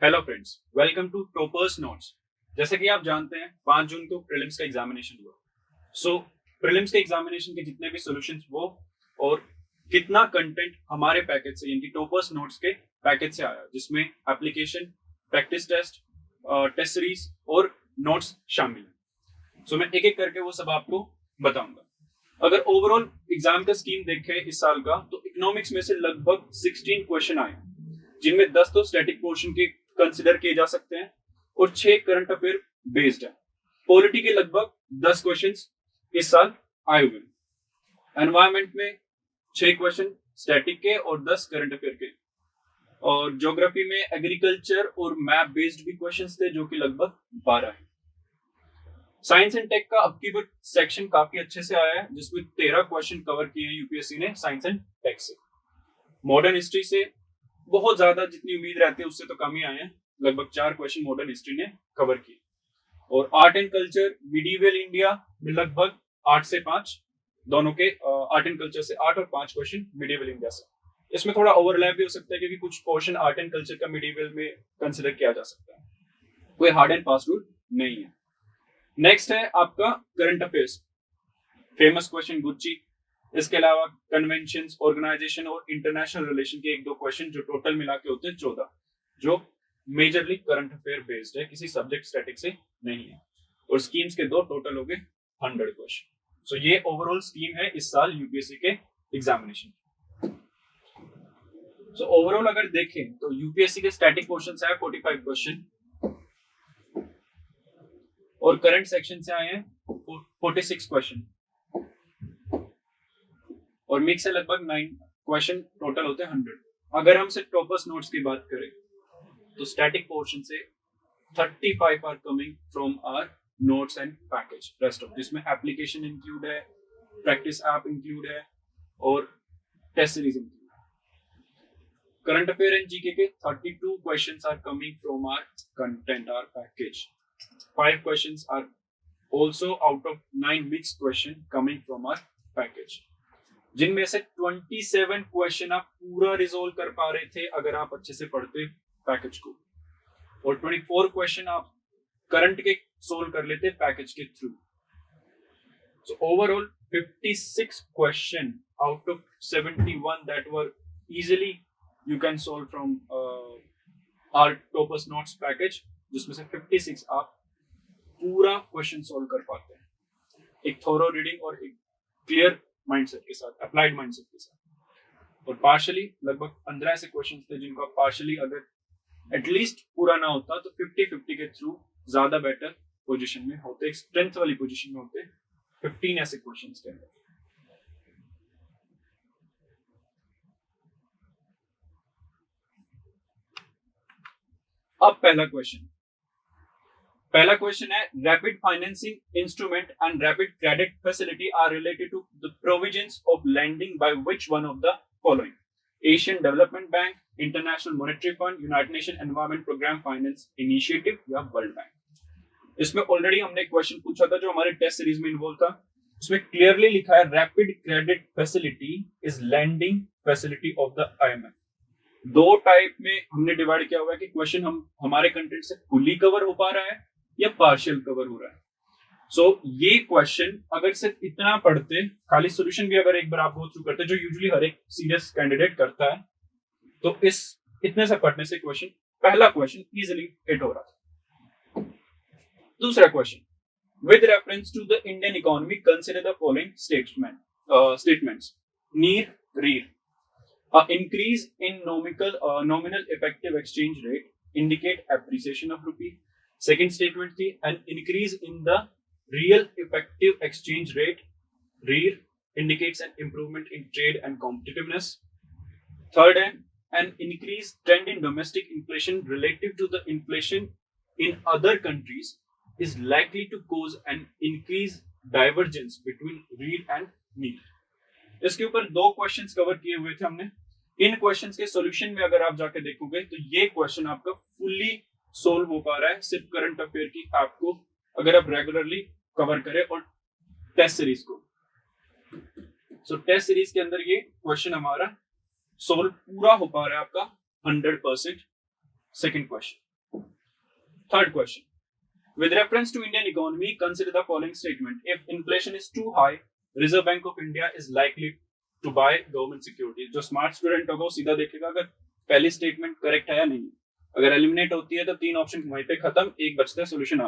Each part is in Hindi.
Hello friends, welcome to toppers notes. जैसे कि आप जानते हैं 5 जून को प्रीलिम्स का एग्जामिनेशन हुआ। प्रीलिम्स के एग्जामिनेशन के जितने भी सॉल्यूशंस वो और कितना कंटेंट हमारे पैकेज से यानी कि टॉपर्स नोट्स के पैकेज से आया, जिसमें application, practice test, test series और नोट्स शामिल हैं। मैं एक एक करके वो सब आपको बताऊंगा। अगर ओवरऑल एग्जाम का स्कीम देखें इस साल का, तो इकोनॉमिक्स में से लगभग 16 क्वेश्चन आए, जिनमें 10 तो स्टैटिक पोर्शन के कंसिडर किए जा सकते हैं और 6 करंट अफेयर बेस्ड है। पॉलिटी के लगभग 10 क्वेश्चंस इस साल आए हुए हैं। एनवायरमेंट में 6 क्वेश्चन स्टैटिक के और 10 करंट अफेयर के, और ज्योग्राफी में एग्रीकल्चर और मैप बेस्ड भी क्वेश्चंस थे, जो कि लगभग 12 है। साइंस एंड टेक का अब की बार सेक्शन काफी अच्छे से आया है, जिसमें 13 क्वेश्चन कवर किए हैं यूपीएससी ने साइंस एंड टेक से। मॉडर्न हिस्ट्री से बहुत ज्यादा जितनी उम्मीद रहती है उससे तो कम ही आए हैं, लगभग 4 क्वेश्चन मॉडर्न हिस्ट्री ने कवर किए। और art and culture medieval India में लगभग 8 से 5, दोनों के आर्ट एंड कल्चर से 8 और 5 क्वेश्चन मिडीवल इंडिया से। इसमें थोड़ा ओवरलैप भी हो सकता है, क्योंकि कुछ पोर्शन आर्ट एंड कल्चर का मिडीवल में कंसिडर किया जा सकता है। कोई हार्ड एंड फास्ट रूल नहीं है। नेक्स्ट है आपका current affairs, famous question Gucci. इसके अलावा कन्वेंशन, ऑर्गेनाइजेशन और इंटरनेशनल रिलेशन के 1-2 क्वेश्चन, जो टोटल मिला के होते हैं 14, जो मेजरली करंट अफेयर बेस्ड है, किसी सब्जेक्ट स्टैटिक से नहीं है। और स्कीम्स के 2 टोटल हो गए 100 क्वेश्चन। ये ओवरऑल स्कीम है इस साल यूपीएससी के एग्जामिनेशन। ओवरऑल अगर देखें तो यूपीएससी के स्टैटिक क्वेश्चन है 45 क्वेश्चन, और करंट सेक्शन से आए हैं 46 क्वेश्चन, और मिक्स है लगभग 9 क्वेश्चन, टोटल होते हैं 100। अगर हम सिर्फ टॉपर्स नोट्स की बात करें तो स्टैटिक पोर्शन से 35 are coming from our notes and package, rest of जिसमें एप्लीकेशन इंक्लूड है, प्रैक्टिस ऐप इंक्लूड है और टेस्ट सीरीज इंक्लूड है। करंट अफेयर एंड जीके के 32 questions are coming from our content, our package. 5 questions are also out of 9 mixed question coming from our package, जिनमें से 27 क्वेश्चन आप पूरा रिजोल्व कर पा रहे थे अगर आप अच्छे से पढ़ते पैकेज को, और 24 क्वेश्चन आप करंट के सोल्व कर लेते पैकेज के through. Overall 56 question out of 71 that were easily you can solve from our toppers notes package, जिसमें से 56 आप पूरा क्वेश्चन सोल्व कर पाते हैं एक थोरो रीडिंग और एक क्लियर माइंडसेट के साथ, अप्लाइड माइंडसेट के साथ। और पार्शियली लगभग 15 ऐसे क्वेश्चंस थे जिनको आप पार्शियली अगर एटलीस्ट पूरा ना होता तो 50-50 के थ्रू ज्यादा बेटर पोजीशन में होते, स्ट्रेंथ वाली पोजीशन में होते 15 ऐसे क्वेश्चंस के अंदर। अब पहला क्वेश्चन है, rapid financing instrument and rapid credit facility are related to the provisions of lending by which one of the following? Asian Development Bank, International Monetary Fund, United Nation Environment Programme Finance Initiative या वर्ल्ड बैंक? इसमें ऑलरेडी हमने क्वेश्चन पूछा था जो हमारे टेस्ट सीरीज में इन्वॉल्व था। उसमें क्लियरली लिखा है rapid credit facility is lending facility of the IMF. 2 type में हमने डिवाइड किया हुआ है कि क्वेश्चन हमारे कंटेंट से फुली कवर हो पा रहा है या पार्शियल कवर हो रहा है। ये क्वेश्चन अगर सिर्फ इतना पढ़ते, खाली सॉल्यूशन भी अगर एक बार आप गो थ्रू करते, जो यूजुअली हर एक सीरियस कैंडिडेट करता है, तो इस इतने से पढ़ने से क्वेश्चन, पहला क्वेश्चन इजीली हिट हो रहा है। दूसरा question, with reference to the Indian economy consider the following statements. नीर रीर, increase in nominal effective exchange rate indicate appreciation of rupee. Second statement थी, an increase in the real effective exchange rate REER indicates an improvement in trade and competitiveness. Third है, an increased trend in domestic inflation relative to the inflation in other countries is likely to cause an increased divergence between REER and NEER. इसके ऊपर 2 क्वेश्चंस कवर किए हुए थे हमने। इन क्वेश्चंस के सॉल्यूशन में अगर आप जाके देखोगे तो ये क्वेश्चन आपका फुल्ली सोल्व हो पा रहा है सिर्फ करंट अफेयर की आपको अगर आप रेगुलरली कवर करें और टेस्ट सीरीज को। टेस्ट सीरीज के अंदर ये क्वेश्चन हमारा सोल्व पूरा हो पा रहा है आपका 100%। Second question, Third question. With reference to Indian economy, consider the following statement. If inflation is too high, Reserve Bank of India is likely to buy government securities. जो स्मार्ट स्टूडेंट होगा वो सीधा देखेगा अगर पहली स्टेटमेंट करेक्ट है या नहीं. अगर एलिमिनेट होती है तो 3 ऑप्शन वहीं पे खत्म, एक बचता है, सोल्यूशन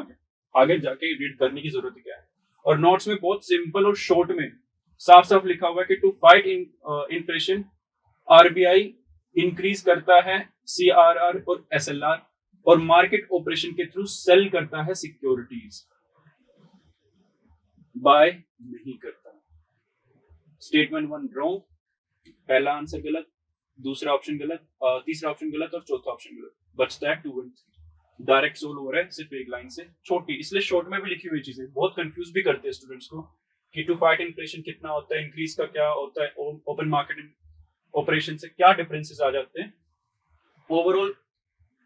आगे जाके रीड करने की जरूरत क्या है. और नोट्स में बहुत सिंपल और शॉर्ट में साफ साफ लिखा हुआ है कि to fight inflation RBI increase करता है सीआरआर और एसएलआर और मार्केट ऑपरेशन के थ्रू सेल करता है सिक्योरिटीज, बाय नहीं करता. स्टेटमेंट 1 रॉन्ग, पहला आंसर गलत, दूसरा ऑप्शन गलत, तीसरा ऑप्शन गलत और चौथा ऑप्शन गलत. बचता है 2 and 3. डायरेक्ट सोल्व हो रहा है सिर्फ एक लाइन से, छोटी, इसलिए शॉर्ट में भी लिखी हुई चीजें बहुत कंफ्यूज भी करते हैं स्टूडेंट्स को कि टू फाइट इन्फ्लेशन कितना होता है, इंक्रीज का क्या होता है, ओपन मार्केट ऑपरेशन से क्या डिफरेंसेस आ जाते हैं. ओवरऑल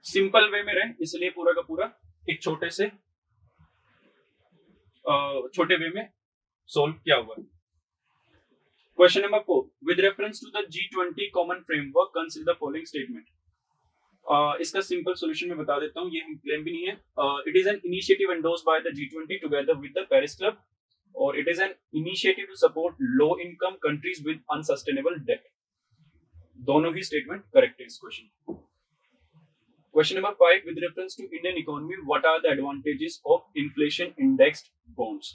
सिंपल वे में रहे, इसलिए पूरा का पूरा एक छोटे वे में सोल्व किया हुआ है. Question number 4. With reference to the G20 common framework consider the following statement. इसका सिंपल सॉल्यूशन मैं बता देता हूं, ये हम क्लेम भी नहीं है. It is an initiative endorsed by the G20 together with the Paris club और it is an initiative to support low income countries with unsustainable debt. दोनों ही स्टेटमेंट करेक्ट है इस question. Question number 5. With reference to Indian economy, what are the advantages of inflation indexed bonds?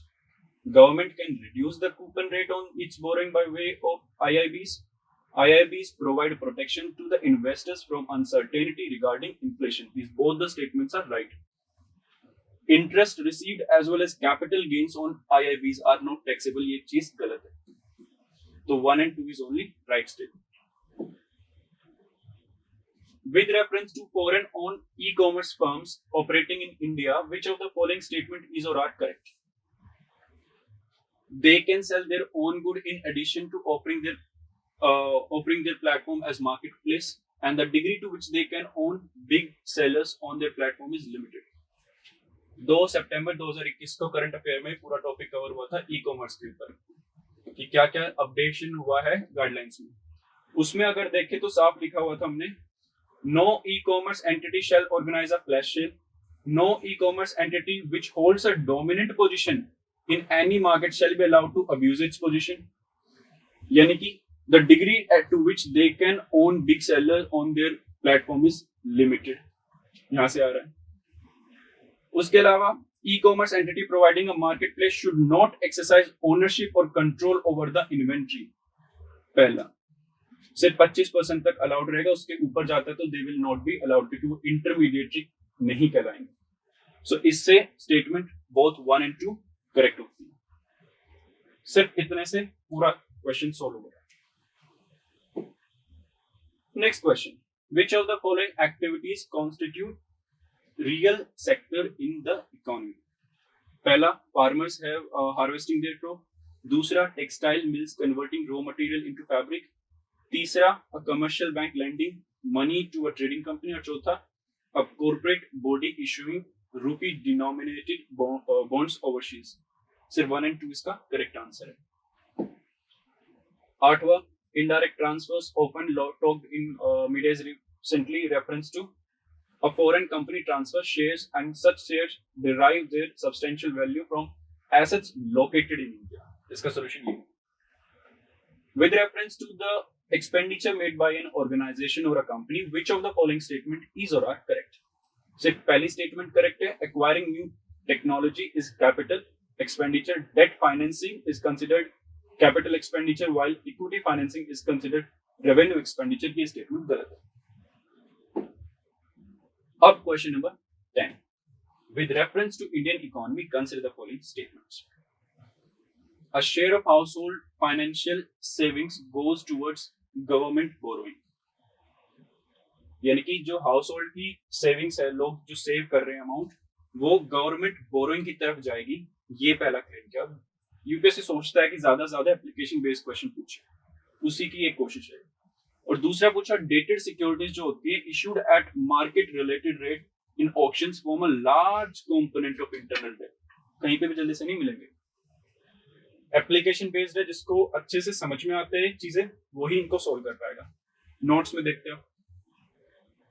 Government can reduce the coupon rate on its borrowing by way of IIBs. IIBs provide protection to the investors from uncertainty regarding inflation. These both the statements are right. Interest received as well as capital gains on IIBs are not taxable. ये चीज गलत है. तो 1 and 2 is only right statement. With reference to foreign-owned e-commerce firms operating in India, which of the following statement is or are correct? They can sell their own good in addition to offering their platform as marketplace, and the degree to which they can own big sellers on their platform is limited. 2 सितंबर 2021 को करंट अफेयर में पूरा टॉपिक कवर हुआ था ई कॉमर्स के ऊपर कि क्या क्या अपडेशन हुआ है गाइडलाइंस में. उसमें अगर देखें तो साफ लिखा हुआ था हमने, no e-commerce entity shall organize a flash sale. No e-commerce entity which holds a dominant position in any market shall be allowed to abuse its position. यानी कि the degree to which they can own big sellers on their platform is limited. यहाँ से आ रहा है. उसके अलावा e-commerce entity providing a marketplace should not exercise ownership or control over the inventory. पहला सिर्फ 25% तक अलाउड रहेगा, उसके ऊपर जाता है तो they will not be allowed क्योंकि वो इंटरमीडिएटरी नहीं कहलाएंगे. सो इससे स्टेटमेंट बोथ 1 and 2 करेक्ट होती है. सिर्फ इतने से पूरा क्वेश्चन सॉल्व हो गया. Next question. Which of the following activities constitute real sector in the economy? पहला, farmers have harvesting their crop. दूसरा, textile mills converting raw material into fabric. तीसरा, a commercial bank lending money to a trading company. और चौथा, a corporate body issuing rupee denominated bonds overseas. सिर्फ 1 and 2 इसका करेक्ट आंसर है. 8वां, indirect transfers often talked in media recently reference to a foreign company transfer shares and such shares derive their substantial value from assets located in India. इसका solution ये है. With reference to the expenditure made by an organization or a company, which of the following statement is or are correct? सिर्फ पहली statement correct है. Acquiring new technology is capital expenditure. Debt financing is considered capital expenditure while equity financing is considered revenue expenditure. ये statement गलत है. अब question number 10. With reference to Indian economy, consider the following statements. A share of household financial savings goes towards government borrowing. यानी कि जो हाउस होल्ड की सेविंग्स है, लोग जो सेव कर रहे हैं अमाउंट, वो गवर्नमेंट बोरोइंग की तरफ जाएगी. ये पहला क्लेम किया. यूपीएससी सोचता है कि ज्यादा से ज्यादा एप्लीकेशन बेस्ड क्वेश्चन पूछे, उसी की एक कोशिश है. और दूसरा पूछा, डेटेड सिक्योरिटीज जो होती है issued at market related rate in auctions form a large component of internal debt. कहीं पे भी जल्दी से नहीं मिलेंगे. एप्लीकेशन बेस्ड है, जिसको अच्छे से समझ में आते हैं चीजें वही इनको सोल्व कर पाएगा. नोट्स में देखते हो.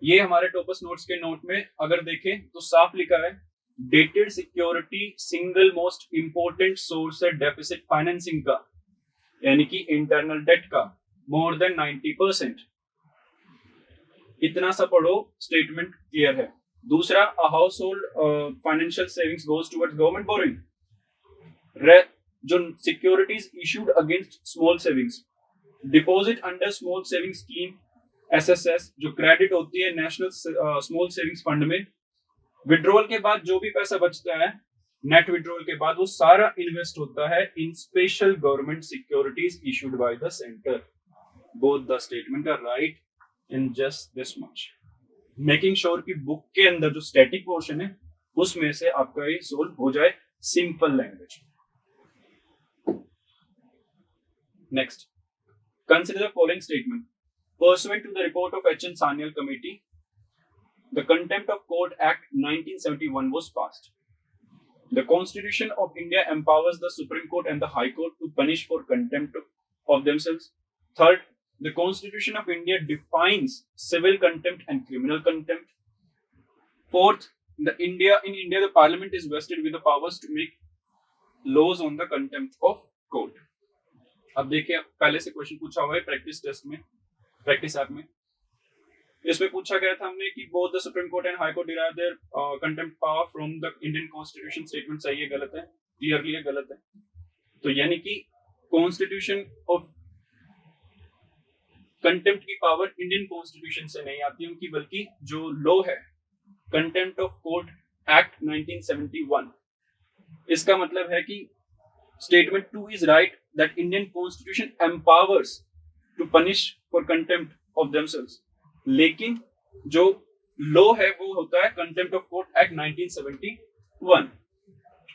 ये हमारे टॉपर्स नोट्स के नोट में अगर देखें तो साफ लिखा है dated security single most important source है डेफिसिट फाइनेंसिंग का, यानी कि इंटरनल डेट का मोर देन 90%। इतना सा पढ़ो, स्टेटमेंट क्लियर है। दूसरा, a household financial savings goes towards government borrowing, जो securities issued against small savings, deposit under small saving scheme SSS, जो क्रेडिट होती है नेशनल स्मॉल सेविंग्स फंड में, विड्रॉल के बाद जो भी पैसा बचता है नेट विड्रॉल के बाद वो सारा इन्वेस्ट होता है in special government securities issued by the centre. Both the statement are right in just this much, making sure कि बुक के अंदर जो स्टैटिक पोर्शन है उसमें से आपका ये सोल्व हो जाए simple language. Next, consider the following statement. Pursuant to the report of H. N. Sanyal Committee, the Contempt of Court Act 1971 was passed. The Constitution of India empowers the Supreme Court and the High Court to punish for contempt of themselves. Third, the Constitution of India defines civil contempt and criminal contempt. Fourth, in India, the Parliament is vested with the powers to make laws on the contempt of court. अब देखिए, पहले से क्वेश्चन पूछा हुआ है प्रैक्टिस टेस्ट में, प्रैक्टिस ऐप में। इसमें पूछा गया था हमने कि both the supreme court and high court derive their contempt power from the Indian constitution. Statement सही है गलत है? क्लियरली है गलत है। तो यानी कि कॉन्स्टिट्यूशन ऑफ कंटेम्प्ट की पावर इंडियन कॉन्स्टिट्यूशन से नहीं आती उनकी, बल्कि जो लॉ है कंटेम्प्ट ऑफ कोर्ट एक्ट 1971, इसका मतलब है कि statement 2 is right that Indian constitution empowers to punish for contempt of themselves, लेकिन जो लॉ है वो होता है कंटेम्प्ट ऑफ कोर्ट एक्ट 1971।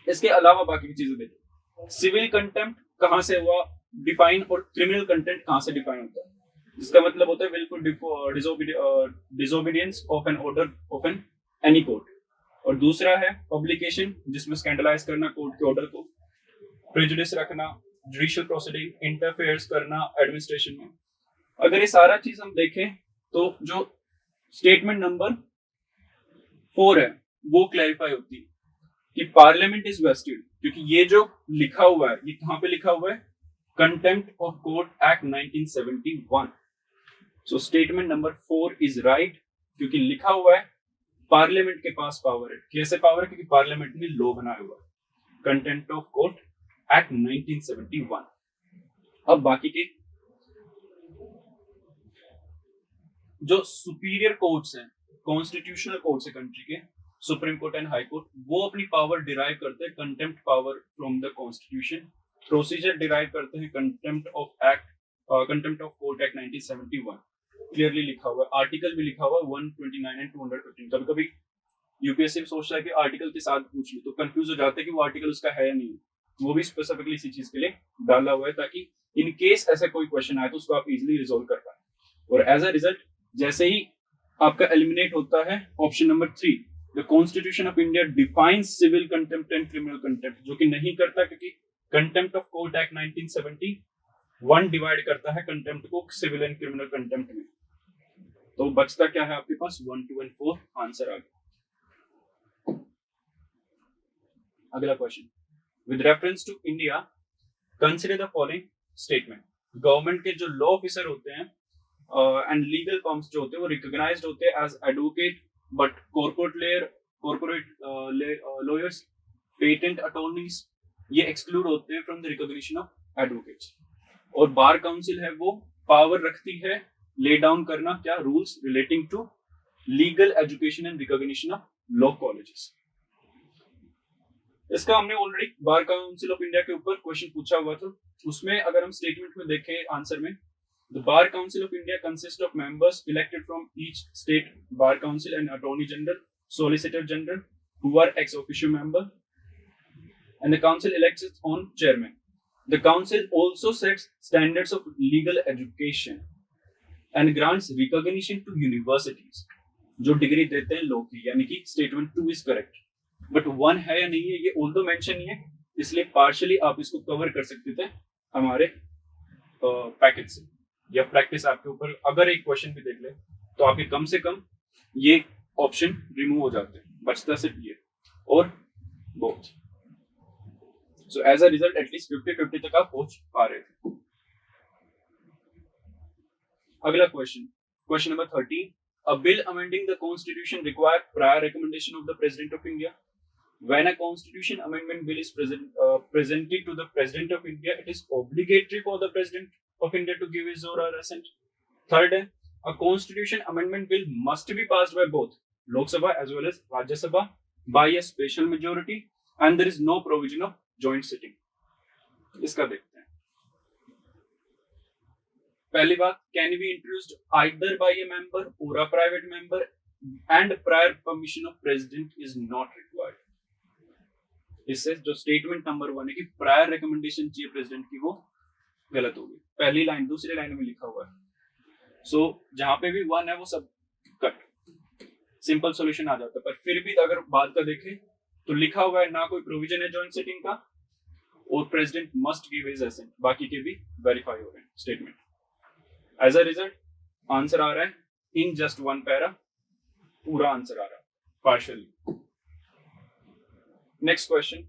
इसके अलावा बाकी की चीजें देखिए, सिविल कंटेम्प्ट कहां से हुआ डिफाइन और क्रिमिनल कंटेम्प्ट कहां से डिफाइन होता है, जिसका मतलब होता है wilful disobedience of an order of an any court. और दूसरा है पब्लिकेशन, जिसमें स्कैंडलाइज करना कोर्ट के ऑर्डर को, प्रेजुडिस रखना, जुडिशियल प्रोसीडिंग, इंटरफेयर्स करना एडमिनिस्ट्रेशन में। अगर ये सारा चीज हम देखें तो जो स्टेटमेंट नंबर 4 है वो क्लैरिफाई होती है कि पार्लियामेंट इज वेस्टेड, क्योंकि ये जो लिखा हुआ है ये कहां पे लिखा हुआ है, contempt of court act 1971। So statement number 4 is right, क्योंकि लिखा हुआ है पार्लियामेंट के पास पावर है। कैसे पावर है? क्योंकि पार्लियामेंट ने लॉ बनाया हुआ है, कंटेम्प्ट ऑफ कोर्ट एक्ट 1971। अब बाकी के जो सुपीरियर कोर्ट्स हैं, कॉन्स्टिट्यूशनल कोर्ट्स है कंट्री के, supreme court and high court, वो अपनी पावर डिराइव करते हैं contempt power from the constitution. Procedure derive करते हैं contempt of court act 1971। Clearly लिखा हुआ है, आर्टिकल भी लिखा हुआ है 129 एंड 215। कभी कभी यूपीएससी सोचता है कि आर्टिकल के साथ पूछ लो, तो कंफ्यूज हो जाते हैं कि वो आर्टिकल उसका है या नहीं, वो भी स्पेसिफिकली इसी चीज के लिए डाला हुआ है ताकि इन केस ऐसा कोई क्वेश्चन आए तो उसको आप इजीली रिजोल्व कर पाए। और एज अ रिजल्ट जैसे ही आपका एलिमिनेट होता है option number 3, the constitution of India defines civil contempt and criminal contempt, जो कि नहीं करता, क्योंकि contempt of court act 1971 divide करता है कंटेम्प्ट को सिविल एंड क्रिमिनल कंटेम्प्ट में। तो बचता क्या है आपके पास? 1, 2 एंड 4 आंसर आ गया। अगला question, with reference to India consider the following statement. Government के जो लॉ ऑफिसर होते हैं एंड लीगल फर्म्स जो होते हैं वो रिकॉग्नाइज्ड होते हैं as advocate, but corporate lawyers, patent attorneys ये एक्सक्लूड होते हैं from the recognition of advocates. और बार काउंसिल है वो पावर रखती है ले डाउन करना क्या, rules relating to legal education and recognition of law colleges. इसका हमने already bar council of India के ऊपर क्वेश्चन पूछा हुआ था, उसमें अगर हम स्टेटमेंट में देखें आंसर में, the bar council of India consists of members elected from each state bar council and attorney general, solicitor general, who are ex officio member, and the council elects its own chairman. The council also sets standards of legal education and grants recognition to universities जो डिग्री देते हैं लॉ की, यानी कि स्टेटमेंट 2 इज करेक्ट। बट 1 है या नहीं है ये ऑल्दो मेंशन नहीं है, इसलिए पार्शियली आप इसको कवर कर सकते थे हमारे पैकेज से या प्रैक्टिस ऐप के ऊपर। अगर एक क्वेश्चन भी देख ले तो आपके कम से कम ये ऑप्शन रिमूव हो जाते हैं, बचता सिर्फ ये और both. So as a result at least 50-50 तक आप पहुंच पा रहे थे। अगला question number 13, a bill amending the constitution require prior recommendation of the president of India. When a constitution amendment bill is presented to the president of India, it is obligatory for the president of India to give his or her assent. Third, a constitution amendment bill must be passed by both Lok Sabha as well as Rajya Sabha by a special majority, and there is no provision of joint sitting. इसका देखते हैं। पहली बात, can be introduced either by a member और a private member and prior permission of president is not required. इससे जो स्टेटमेंट नंबर 1 है कि प्रायर रिकमेंडेशन चाहिए प्रेसिडेंट की, वो गलत होगी। पहली लाइन दूसरी लाइन में लिखा हुआ है। सो जहां पे भी 1 है वो सब कट, सिंपल सॉल्यूशन आ जाता है। पर फिर भी अगर बात का देखें तो लिखा हुआ है ना कोई प्रोविजन है जॉइंट सिटिंग का, और president must give his assent, बाकी के भी वेरीफाई हो रहे हैं statement. As a result answer आ रहा है इन जस्ट 1 पैरा, पूरा आंसर आ रहा है partially. Next question,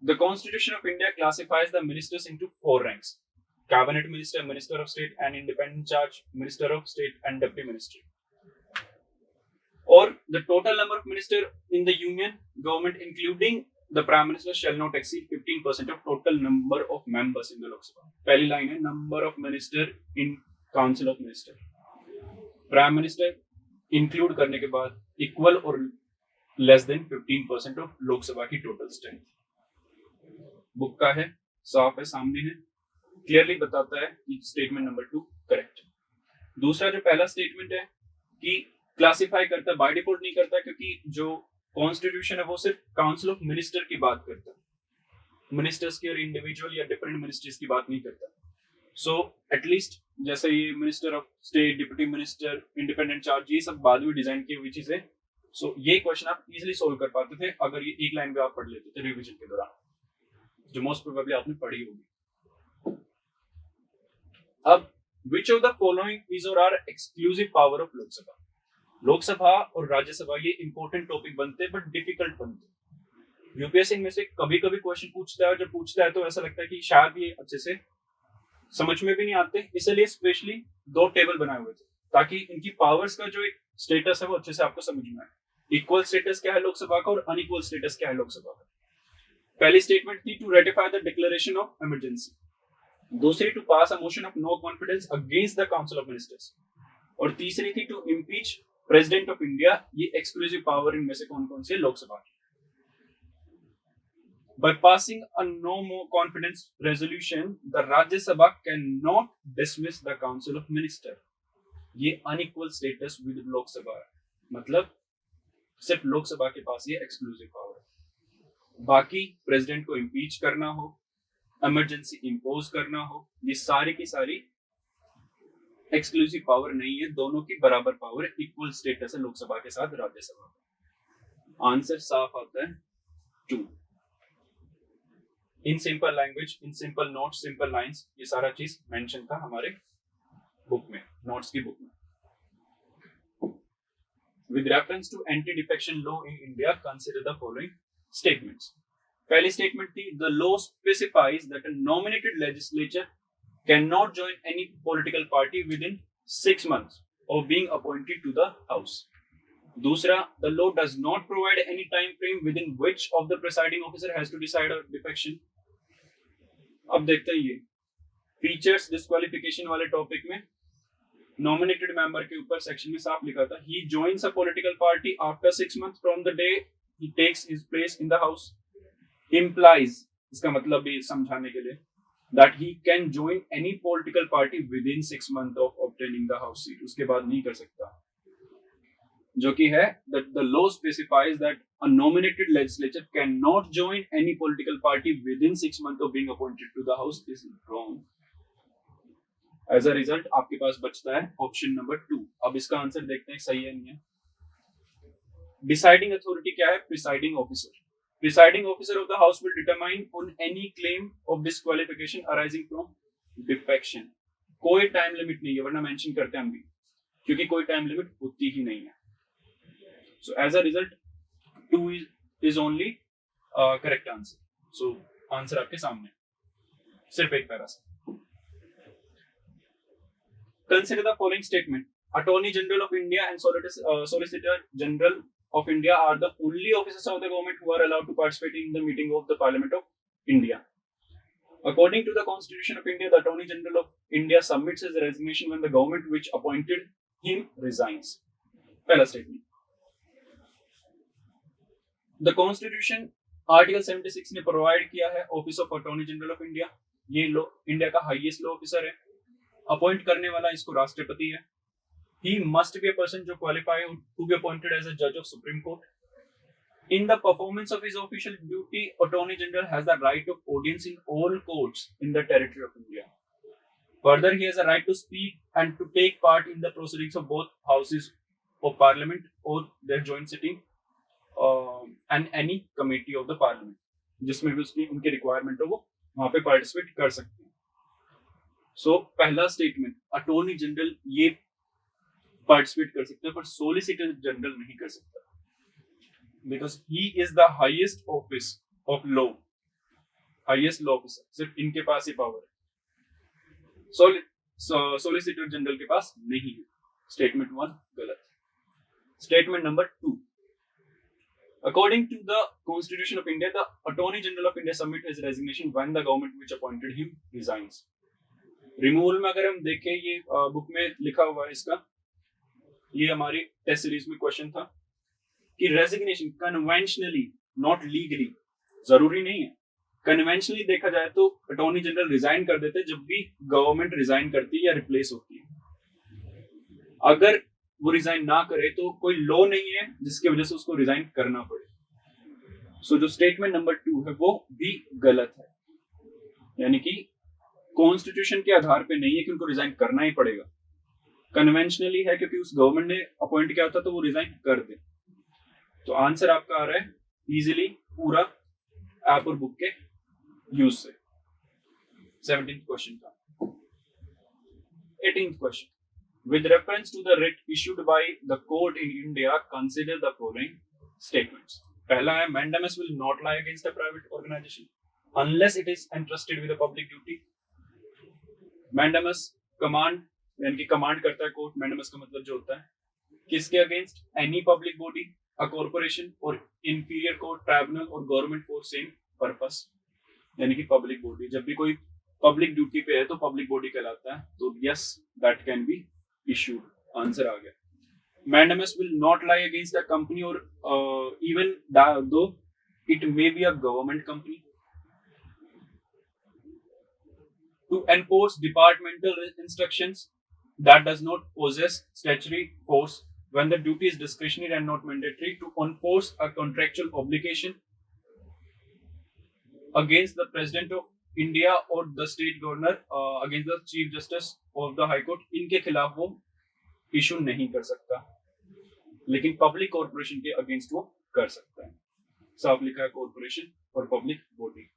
the constitution of India classifies the ministers into 4 ranks: cabinet minister, minister of state and independent charge, minister of state and deputy minister. और the total number of minister in the union government including the prime minister shall not exceed 15% of total number of members in the Lok Sabha. पहली लाइन है number of minister in council of minister, prime minister include करने के बाद equal और less than 15% of लोक सभा की total strength। बुक का है, साफ है, सामने है, क्लियरली बताता है कि स्टेटमेंट नंबर 2 करेक्ट। दूसरा जो पहला स्टेटमेंट है कि क्लासिफाई करता, बाय डिफॉल्ट नहीं करता, क्योंकि जो कॉन्स्टिट्यूशन है वो सिर्फ काउंसिल ऑफ मिनिस्टर की बात करता है, मिनिस्टर्स की और इंडिविजुअल या डिफरेंट मिनिस्ट्रीज की बात नहीं करता। सो एटलीस्ट जैसे ये minister of state, deputy minister, independent charge, ये सब बाद में डिजाइन की हुई चीजें। सो ये क्वेश्चन आप इजीली सोल्व कर पाते थे अगर ये एक लाइन पे आप पढ़ लेते थे रिवीजन के दौरान, जो मोस्ट प्रोबेबली आपने पढ़ी होगी। अब which of the following is और are exclusive power of Lok Sabha? Lok Sabha और राज्यसभा ये इंपॉर्टेंट टॉपिक बनते हैं बट डिफिकल्ट बनते हैं। यूपीएससी में से कभी कभी क्वेश्चन पूछता है, और जब पूछता है तो ऐसा लगता है कि शायद ये अच्छे से समझ में भी नहीं आते, इसलिए स्पेशली 2 टेबल बनाए हुए थे ताकि इनकी पावर्स का जो एक स्टेटस है वो अच्छे से आपको समझ में आए। इक्वल स्टेटस क्या है लोकसभा का और अनइक्वल स्टेटस क्या है लोकसभा का। पहली स्टेटमेंट थी to ratify the declaration of emergency, दूसरी to pass a motion of no confidence against the council of ministers, और तीसरी थी to impeach president of India. ये एक्सक्लूसिव पावर इनमें से कौन कौन से लोकसभा की? By passing a no more confidence resolution, the Rajya Sabha cannot dismiss the Council of Minister. ये unequal status with लोक सभा है, मतलब सिर्फ लोक सभा के पास ये एक्सक्लूसिव पावर है। बाकी प्रेसिडेंट को इम्पीच करना हो, इमरजेंसी इंपोज करना हो, ये सारी की सारी एक्सक्लूसिव पावर नहीं है, दोनों की बराबर पावर है, इक्वल स्टेटस है लोकसभा के साथ राज्यसभा का। आंसर साफ आता है 2। In simple language, in simple notes, simple lines, ये सारा चीज मेंशन था हमारे बुक में, नोट्स की बुक में। With reference to anti defection law in India consider the following statements. पहली स्टेटमेंट थी the law specifies that a nominated legislature cannot join any political party within 6 months of being appointed to the house. दूसरा, the law does not provide any time frame within which of the presiding officer has to decide on defection. अब देखते हैं ये फीचर्स डिस्क्वालिफिकेशन वाले टॉपिक में नॉमिनेटेड मेंबर के ऊपर सेक्शन में साफ लिखा था he joins a political party after 6 months from the day he takes his place in the house. Implies, इसका मतलब भी समझाने के लिए, that he can join any political party within 6 months of obtaining the house seat, उसके बाद नहीं कर सकता, जो कि है that the law specifies that a nominated legislature cannot join any political party within 6 months of being appointed to the house is wrong. As a result आपके पास बचता है ऑप्शन नंबर 2। अब इसका आंसर देखते हैं सही है नहीं है। डिसाइडिंग अथॉरिटी क्या है? Presiding officer. Presiding officer of the house will determine on any claim of disqualification arising from defection. कोई टाइम लिमिट नहीं है, वरना मेंशन करते हैं हम भी, क्योंकि कोई टाइम लिमिट होती ही नहीं है। So as a result 2 is only correct answer. So answer आपके सामने, सिर्फ एक पैरा से. Consider the following statement. Attorney General of India and Solicitor General of India are the only officers of the government who are allowed to participate in the meeting of the Parliament of India. According to the Constitution of India, the Attorney General of India submits his resignation when the government which appointed him resigns. पहला statement. The Constitution Article 76 ने प्रोवाइड किया है office of attorney general of India. ये इंडिया का हाईएस्ट लॉ ऑफिसर है. अपॉइंट करने वाला इसको राष्ट्रपति है. He must be a person जो qualified to be appointed as a judge of Supreme Court. In the performance of his official duty, Attorney General has the right of audience in all courts in the territory of India. Further, he has a right to speak and to take part in the proceedings of both houses of Parliament or their joint sitting and any committee of the Parliament. जिसमें भी उसकी उनकी रिक्वायरमेंट हो वो वहाँ पे पार्टिसिपेट कर सकते हैं. सो पहला स्टेटमेंट, अटॉर्नी जनरल ये पार्टिसिपेट कर सकते हैं पर सोलिसिटर जनरल नहीं कर सकता, because he is the highest office of law, highest law officer. सिर्फ इनके पास ही पावर है, सोलिसिटर जनरल के पास नहीं है. स्टेटमेंट 1 गलत. Statement number 2. According to the Constitution of India, the Attorney General of India submit his resignation when the government which appointed him resigns. Removal में अगर हम देखें, ये बुक में लिखा हुआ है इसका, ये हमारी टेस्ट सीरीज में क्वेश्चन था कि रेजिग्नेशन कन्वेंशनली, नॉट लीगली, जरूरी नहीं है, कन्वेंशनली देखा जाए तो अटॉर्नी जनरल रिजाइन कर देते जब भी गवर्नमेंट रिजाइन करती है या रिप्लेस होती है. अगर वो रिजाइन ना करे तो कोई लॉ नहीं है जिसकी वजह से उसको रिजाइन करना पड़े. सो जो स्टेटमेंट नंबर 2 है वो भी गलत है. यानी कि कॉन्स्टिट्यूशन के आधार पे नहीं है कि उनको रिजाइन करना ही पड़ेगा, कन्वेंशनली है क्योंकि उस गवर्नमेंट ने अपॉइंट किया था तो वो रिजाइन कर दे. तो आंसर आपका आ रहा है इजीली पूरा ऐप और बुक के यूज से. 17th क्वेश्चन का. 18th question. With reference to the writ issued by the court in India, consider the following statements. पहला है, mandamus will not lie against a private organization unless it is entrusted with a public duty. mandamus command, यानी कि कमांड करता है कोर्ट. mandamus का मतलब जो होता है किसके against? Any public body, a corporation और इंफीरियर कोर्ट, ट्राइब्यूनल और गवर्नमेंट फॉर सेम पर्पस. यानी कि पब्लिक बॉडी, जब भी कोई पब्लिक ड्यूटी पे है तो पब्लिक बॉडी कहलाता है. तो yes, that can be issued. Answer आ गया. mandamus will not lie against a company or even though it may be a government company. To enforce departmental instructions that does not possess statutory force when the duty is discretionary and not mandatory. To enforce a contractual obligation against the President of India और the state governor against the chief justice of the high court, इनके खिलाफ वो इशू नहीं कर सकता, लेकिन पब्लिक कॉर्पोरेशन के अगेंस्ट वो कर सकता है. साफ लिखा है कॉर्पोरेशन और public body.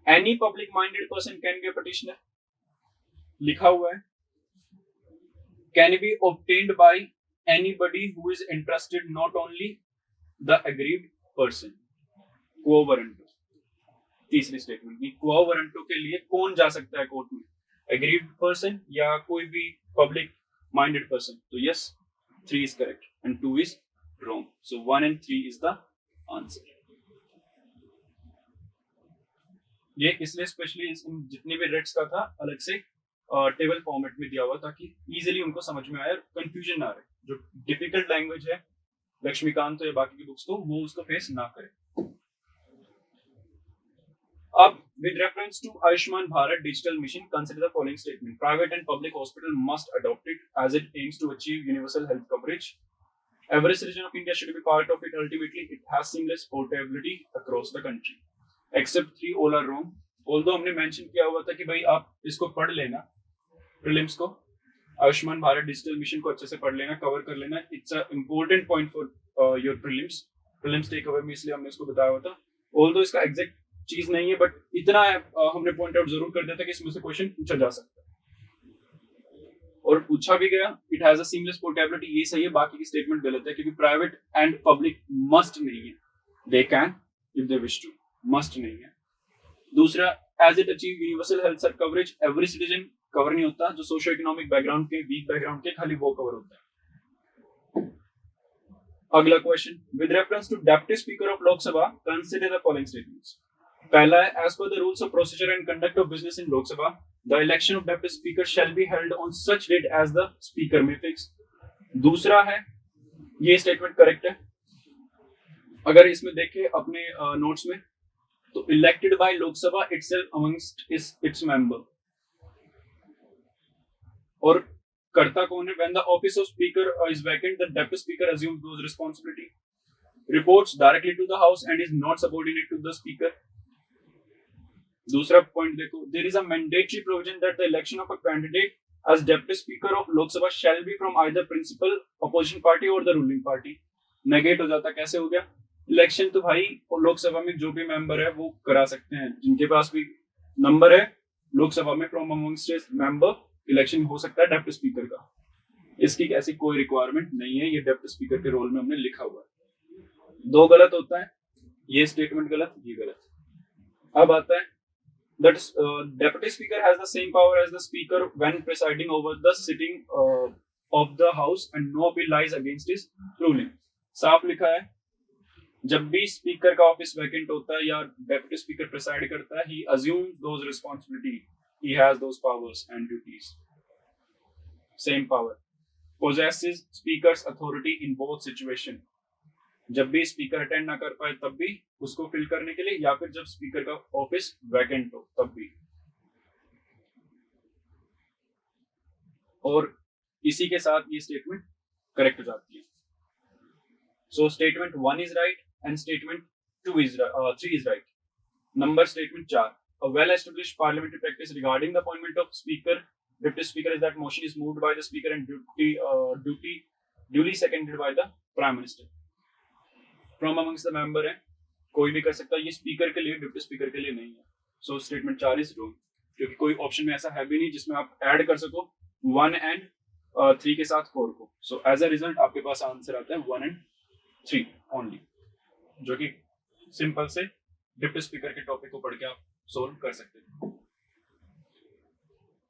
Any public minded person can be a petitioner, लिखा हुआ है. Can be obtained by anybody who is interested, not only the aggrieved person. Quo warranto. तीसरी स्टेटमेंट की, क्वो वारंटो के लिए कौन जा सकता है कोर्ट में? एग्रीव्ड पर्सन या कोई भी पब्लिक माइंडेड पर्सन. तो yes, 3 is correct and 2 is wrong. So 1 and 3 is the answer. ये इसलिए स्पेशली जितने भी रेट्स का था अलग से टेबल फॉर्मेट में दिया हुआ ताकि इजीली उनको समझ में आए, कंफ्यूजन ना रहे. जो डिफिकल्ट लैंग्वेज है लक्ष्मीकांत या बाकी की बुक्स को, वो उसको फेस ना करे. अब with reference to Ayushman Bharat digital mission, consider the following statement. Private and public hospital must adopt it as it aims to achieve universal health coverage. Every citizen of India should be part of it. Ultimately, it has seamless portability across the country. Except 3, all are wrong. Although हमने mention किया हुआ था कि भाई आप इसको पढ़ लेना, prelims को, आयुष्मान भारत डिजिटल मिशन को अच्छे से पढ़ लेना, कवर कर लेना. It's a important point for your prelims. Prelims takeaway में इसलिए हमने इसको बताया हुआ था. Although इसका exact चीज नहीं है, बट इतना हमने पॉइंट आउट जरूर कर दिया था कि इसमें से क्वेश्चन पूछा जा सकता है. और पूछा भी गया it has a seamless portability, ये सही है, बाकी की स्टेटमेंट गलत है क्योंकि प्राइवेट एंड पब्लिक मस्ट नहीं है, they can if they wish to, must नहीं है। दूसरा, as it achieve universal health coverage, every citizen cover नहीं होता, जो सोशो इकोनॉमिक बैकग्राउंड के, वीक बैकग्राउंड के, खाली वो कवर होता है। अगला question, with reference to deputy speaker of Lok Sabha consider the following statements. पहला है, as per the rules of procedure and conduct of business in Lok Sabha the election of deputy speaker shell be held on such date as the speaker may fix. दूसरा है, ये स्टेटमेंट करेक्ट है, अगर इसमें देखें अपने नोट्स में तो elected by Lok Sabha itself amongst its member, और करता कौन है, when the office of speaker is vacant the deputy speaker assumes those responsibility, reports directly to the house and is not subordinate to the speaker। दूसरा पॉइंट देखो, there is a mandatory provision that the election of a candidate as deputy speaker of Lok Sabha shall be from either principal opposition party or the ruling party। Negate हो जाता, कैसे हो गया, इलेक्शन तो भाई लोकसभा में जो भी मेंबर है वो करा सकते हैं, जिनके पास भी नंबर है लोकसभा में फ्रॉम अमंगस्ट मेंबर इलेक्शन हो सकता है डेप्यूटी स्पीकर का, इसकी ऐसी कोई रिक्वायरमेंट नहीं है, ये डेप्यूटी स्पीकर के रोल में हमने लिखा हुआ है। दो गलत होता है, ये स्टेटमेंट गलत, ये गलत। अब आता है that deputy speaker has the same power as the speaker when presiding over the sitting of the house and no appeal lies against his ruling। साफ लिखा है, जब भी स्पीकर का ऑफिस वैकेंट होता है या डेप्यूटी स्पीकर प्रिसाइड करता है, he assumes those responsibility, he has those powers and duties, same power, possesses speaker's authority in both situation, जब भी स्पीकर अटेंड ना कर पाए तब भी उसको फिल करने के लिए, या फिर जब स्पीकर का ऑफिस वैकेंट हो तब भी। और इसी के साथ ये स्टेटमेंट करेक्ट हो जाती है। So statement 1 is right and statement 3 is right. Number statement 4, a well established parliamentary practice regarding the appointment of speaker deputy speaker is that motion is moved by the speaker and duly seconded by the prime minister। From amongst the member है, कोई भी कर सकता है, ये स्पीकर के लिए, डिप्टी स्पीकर के लिए नहीं है। सो स्टेटमेंट 4 इज रॉन्ग, क्योंकि कोई ऑप्शन में ऐसा है भी नहीं जिसमें आप ऐड कर सको 1 एंड 3 के साथ 4 को। सो एज अ रिजल्ट आपके पास आंसर आता है 1 एंड 3 ओनली, जो कि सिंपल से डिप्टी स्पीकर के टॉपिक को पढ़ के आप सोल्व कर सकते हैं।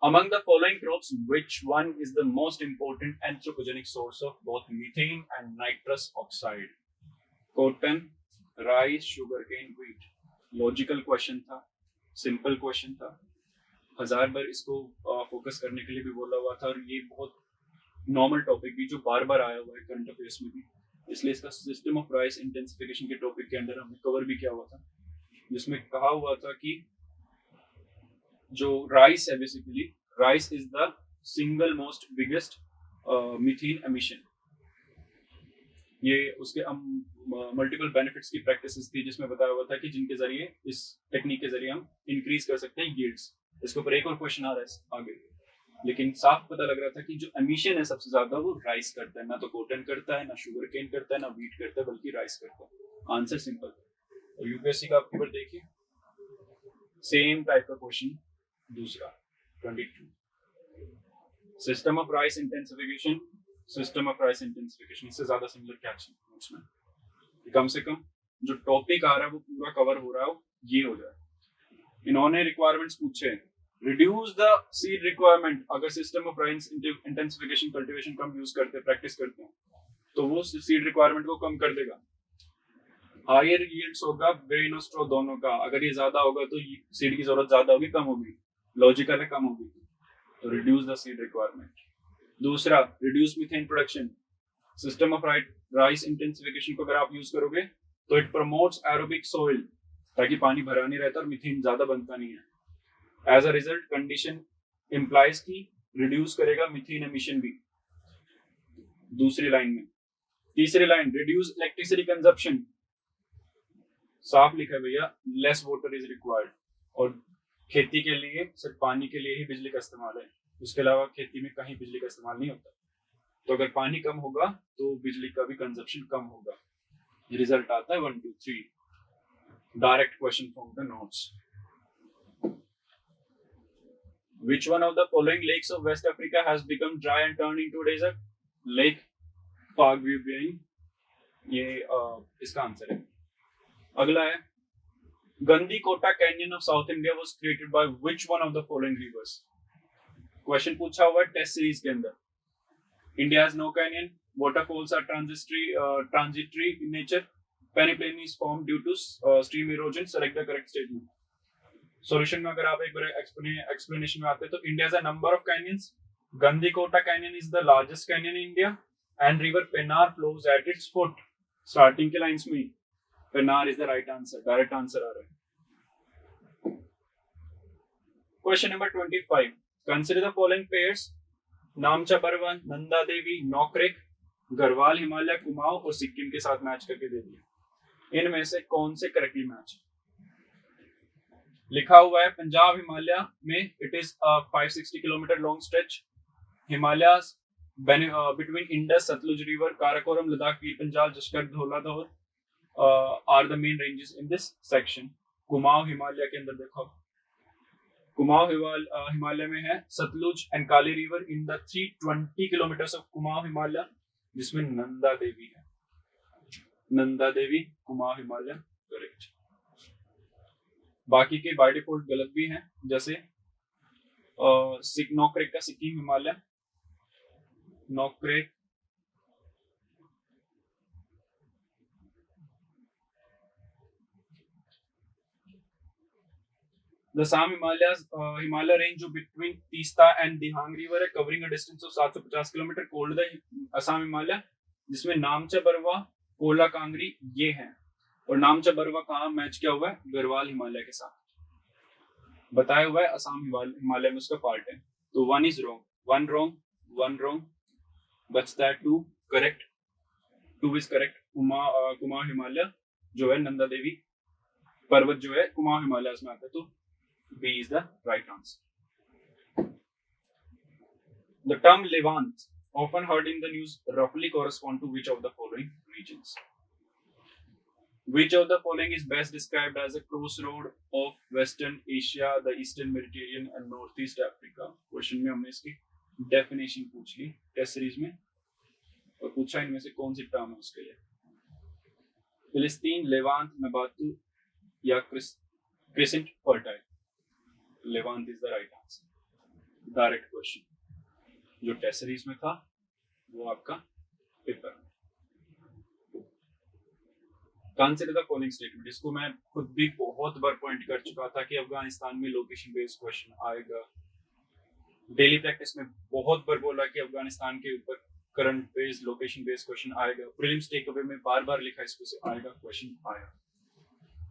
Among the following crops, which one is the most important anthropogenic source of both methane and nitrous oxide? Cotton, rice, sugar cane, wheat. Logical question था, सिंपल क्वेश्चन था, 1000 बार इसको फोकस करने के लिए भी बोला हुआ था, और ये बहुत नॉर्मल टॉपिक भी जो बार बार आया हुआ है करंट अफेयर्स में भी, इसलिए इसका सिस्टम ऑफ राइस इंटेंसिफिकेशन के टॉपिक के अंदर हमने कवर भी किया हुआ था, जिसमें कहा हुआ था कि जो राइस है, basically rice is the single most biggest methane emission. ये उसके मल्टीपल बेनिफिट्स की प्रैक्टिसेस थी, जिसमें बताया हुआ था कि जिनके जरिए, इस टेक्निक के जरिए हम इंक्रीज कर सकते हैं यील्ड्स। इसके ऊपर एक और क्वेश्चन आ रहा है आगे, लेकिन साफ पता लग रहा था कि जो एमिशन है सबसे ज्यादा वो राइस करता है, ना तो कॉटन करता है, ना शुगर केन करता है, ना व्हीट करता है, बल्कि राइस करता है। Answer simple. और यूपीएससी का आपके ऊपर देखिए सेम टाइप का क्वेश्चन दूसरा 22, system of rice intensification, system of rice intensification, इससे ज्यादा सिमिलर क्या चाहिए उसमें, कम से कम जो टॉपिक आ रहा है वो पूरा कवर हो रहा है, ये हो जाए। इन्होंने रिक्वायरमेंट्स पूछे, रिड्यूस द सीड रिक्वायरमेंट, अगर system of rice intensification cultivation come use करते, प्रैक्टिस करते हैं, तो वो सीड रिक्वायरमेंट को कम कर देगा। हायर यील्ड्स होगा ग्रेन और स्ट्रॉ दोनों का, अगर ये ज्यादा होगा तो सीड की जरूरत ज्यादा होगी, कम होगी, लॉजिकल है, कम होगी, तो रिड्यूस द सीड रिक्वायरमेंट। दूसरा, reduce methane production, system of rice intensification को अगर आप यूज करोगे तो इट प्रमोट्स एरोबिक सोइल, ताकि पानी भरा नहीं रहता और मीथेन ज्यादा बनता नहीं है। As a result condition implies की रिड्यूस करेगा मीथेन एमिशन भी, दूसरी लाइन में। तीसरी लाइन, रिड्यूस इलेक्ट्रिसिटी कंजप्शन, साफ लिखा है भैया, लेस वाटर इज रिक्वायर्ड, और खेती के लिए सिर्फ पानी के लिए ही बिजली का इस्तेमाल है, उसके अलावा खेती में कहीं बिजली का इस्तेमाल नहीं होता। तो अगर पानी कम होगा तो बिजली का भी कंजप्शन कम होगा। रिजल्ट आता है 1 2 3, direct question from the notes. Which one of the following lakes of West Africa has become dry and turned into a desert? Lake Fagbien, ये इसका आंसर है। अगला है Gandikota canyon of south India was created by which one of the following rivers? Question पूछा हुआ है टेस्ट सीरीज के अंदर। India has no canyon, waterfalls are transitory in nature, peneplain is formed due to stream erosion, select the correct statement. Solution में अगर आप एक बार एक्सप्लेनेशन में आते हैं तो India has a number of canyons, Gandikota canyon is the largest canyon in India and river Pennar flows at its foot. Starting के लाइंस में Pennar is the right answer, direct answer आ रहा है। Question number 25, consider the following pairs, Namcha Barwa, Nanda देवी, नौक्रेक, गढ़वाल, हिमालय, कुमाऊं और सिक्किम के साथ मैच करके दे दिया। इनमें से कौन से करेक्टली मैच? लिखा हुआ है पंजाब हिमालय में it is 560 kilometre long stretch, Himalaya between Indus Sutlej river, Karakoram, Ladakh, Pir Panjal, Zaskar, Dhauladhar are the main ranges in this section. Kumaon Himalaya के अंदर देखो, कुमाऊं हिमालय में है Sutlej and Kali river in the 320 kilometres of Kumaon Himalaya, जिसमें नंदा देवी है। नंदा देवी कुमाऊं हिमालय करेक्ट। बाकी के बाय डिफॉल्ट गलत भी हैं, जैसे नौक्रेक का Sikkim Himalaya, Nokrek The Assam Himalayas Himalaya range जो between Teesta and Dihang river है, covering a distance of 750 kilometre, called the Assam Himalaya, जिसमें नामचा बरवा, कोला कांगरी ये हैं। और नामचा बरवा कहाँ मैच किया हुआ है? गढ़वाल हिमालय के साथ बताया हुआ है, असम हिमालय में उसका पार्ट है। तो 1 is wrong, 1 wrong, 1 wrong, बचता है 2 correct, 2 is correct। Kumaon Himalaya जो है नंदा देवी पर्वत जो है कुमाऊं हिमालय में आता है, तो B is the right answer. The term Levant, often heard in the news, roughly correspond to which of the following regions? Which of the following is best described as a crossroad of Western Asia, the Eastern Mediterranean and Northeast Africa? Question में हमने इसकी definition पूछ ली टेस्ट सीरीज में और पूछा इनमें से कौन सी टर्म है उसके लिए। फिलिस्तीन, लेवांत, नबातू या crescent fertile? Levant is the right answer. Direct question जो टेस्ट सीरीज में था वो आपका पेपर में। कंसीडर द फॉलोइंग स्टेटमेंट, इसको मैं खुद भी बहुत बार पॉइंट कर चुका था कि अफगानिस्तान में लोकेशन बेस्ड क्वेश्चन आएगा। डेली प्रैक्टिस में बहुत बार बोला कि अफगानिस्तान के ऊपर current based location based question आएगा। प्रीलिम्स टेकअवे में बार बार लिखा इसको से आएगा, क्वेश्चन आया।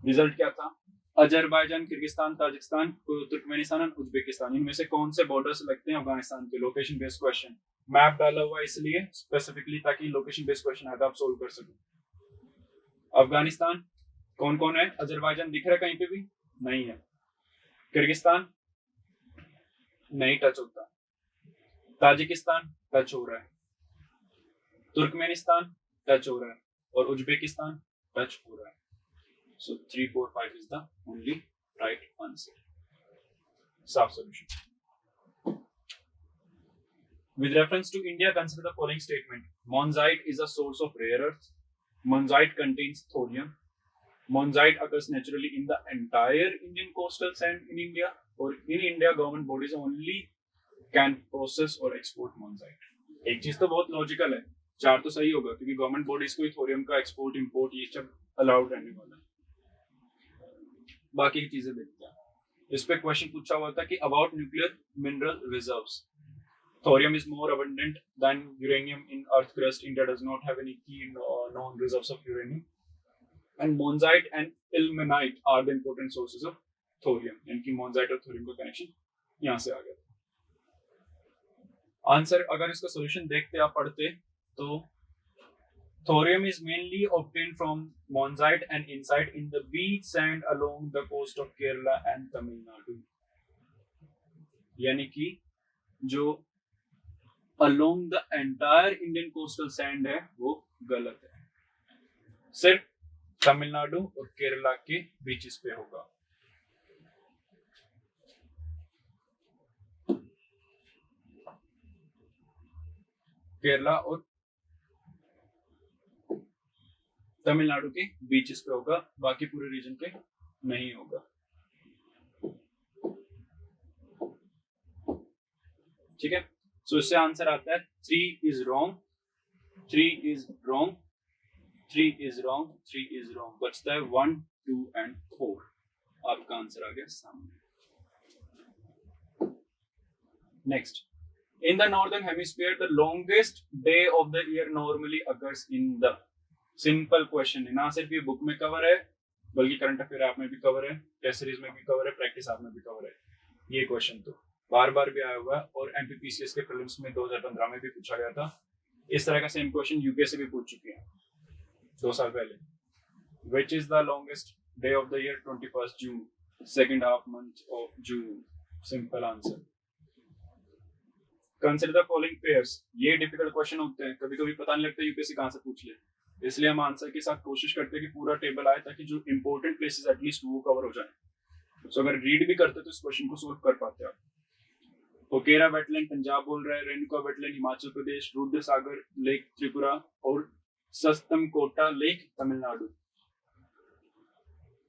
रिजल्ट क्या था? अजरबैजान, किर्गिस्तान, ताजिकिस्तान, तुर्कमेनिस्तान और उज्बेकिस्तान, इनमें से कौन से बॉर्डर्स लगते हैं अफगानिस्तान के? लोकेशन बेस्ड क्वेश्चन मैप डाला हुआ इसलिए स्पेसिफिकली ताकि लोकेशन बेस्ड क्वेश्चन आए तो आप सोल्व कर सको। अफगानिस्तान कौन कौन है? अजरबैजान दिख रहा है कहीं पे भी? नहीं है। किर्गिस्तान नहीं टच होता, ताजिकिस्तान टच हो रहा है, तुर्कमेनिस्तान टच हो रहा है और उज्बेकिस्तान टच हो रहा है। So 3, 4, 5 is the only right answer. Sub solution. With reference to India, consider the following statement. Monazite is a source of rare earth. Monazite contains thorium. Monazite occurs naturally in the entire Indian coastal sand in India, or in India government bodies only can process or export monazite. एक चीज तो बहुत लॉजिकल है, 4 तो सही होगा क्योंकि गवर्नमेंट बॉडीज को थोरियम का एक्सपोर्ट इंपोर्ट ये सब अलाउड रहने वाला है। बाकी की चीजें देखते हैं। इस पे क्वेश्चन पूछा हुआ था कि about nuclear mineral reserves, thorium is more abundant than uranium in earth crust. India does not have any key known reserves of uranium, and monazite and ilmenite are the important sources of thorium. इनकी monazite और thorium का कनेक्शन यहाँ से आ गया। आंसर अगर इसका सॉल्यूशन देखते आप पढ़ते तो thorium is mainly obtained from monazite and inside in the beach sand along the coast of Kerala and Tamil Nadu. यानी कि जो along the entire Indian coastal sand है वो गलत है, सिर्फ तमिलनाडु और केरला के बीचेस पे होगा। केरला और तमिलनाडु के बीचेस पे होगा, बाकी पूरे रीजन के नहीं होगा। ठीक है, सो इससे आंसर आता है 3 is wrong, 3 is wrong, 3 is wrong, 3 is wrong, बचता है 1, 2 and 4। आपका आंसर आ गया सामने। Next, in the northern hemisphere the longest day of the year normally occurs in the, simple question है, ना सिर्फ ये बुक में कवर है बल्कि करंट अफेयर ऐप में भी कवर है, टेस्ट सीरीज में भी कवर है, प्रैक्टिस ऐप में भी कवर है। ये क्वेश्चन तो बार बार भी आया हुआ है और एमपीपीसीएस के प्रीलिम्स में 2015 में भी पूछा गया था। इस तरह का सेम क्वेश्चन यूपीएससी भी पूछ चुकी है 2 साल पहले। Which is the longest day of the year? 21 June, second half month of June. Simple answer. Consider the following pairs. ये डिफिकल्ट क्वेश्चन होते हैं, कभी कभी पता नहीं लगता यूपीएससी कहां से पूछ ले, इसलिए हम आंसर के साथ कोशिश करते हैं कि पूरा टेबल आए ताकि जो इंपॉर्टेंट प्लेसेस एटलीस्ट वो कवर हो जाए। तो अगर रीड भी करते तो इस क्वेश्चन को सोल्व कर पाते हैं आप। होकेरा वेटलैंड पंजाब बोल रहा है, रेणुका वेटलैंड हिमाचल प्रदेश, रुद्र सागर लेक त्रिपुरा और सस्तम कोटा लेक तमिलनाडु।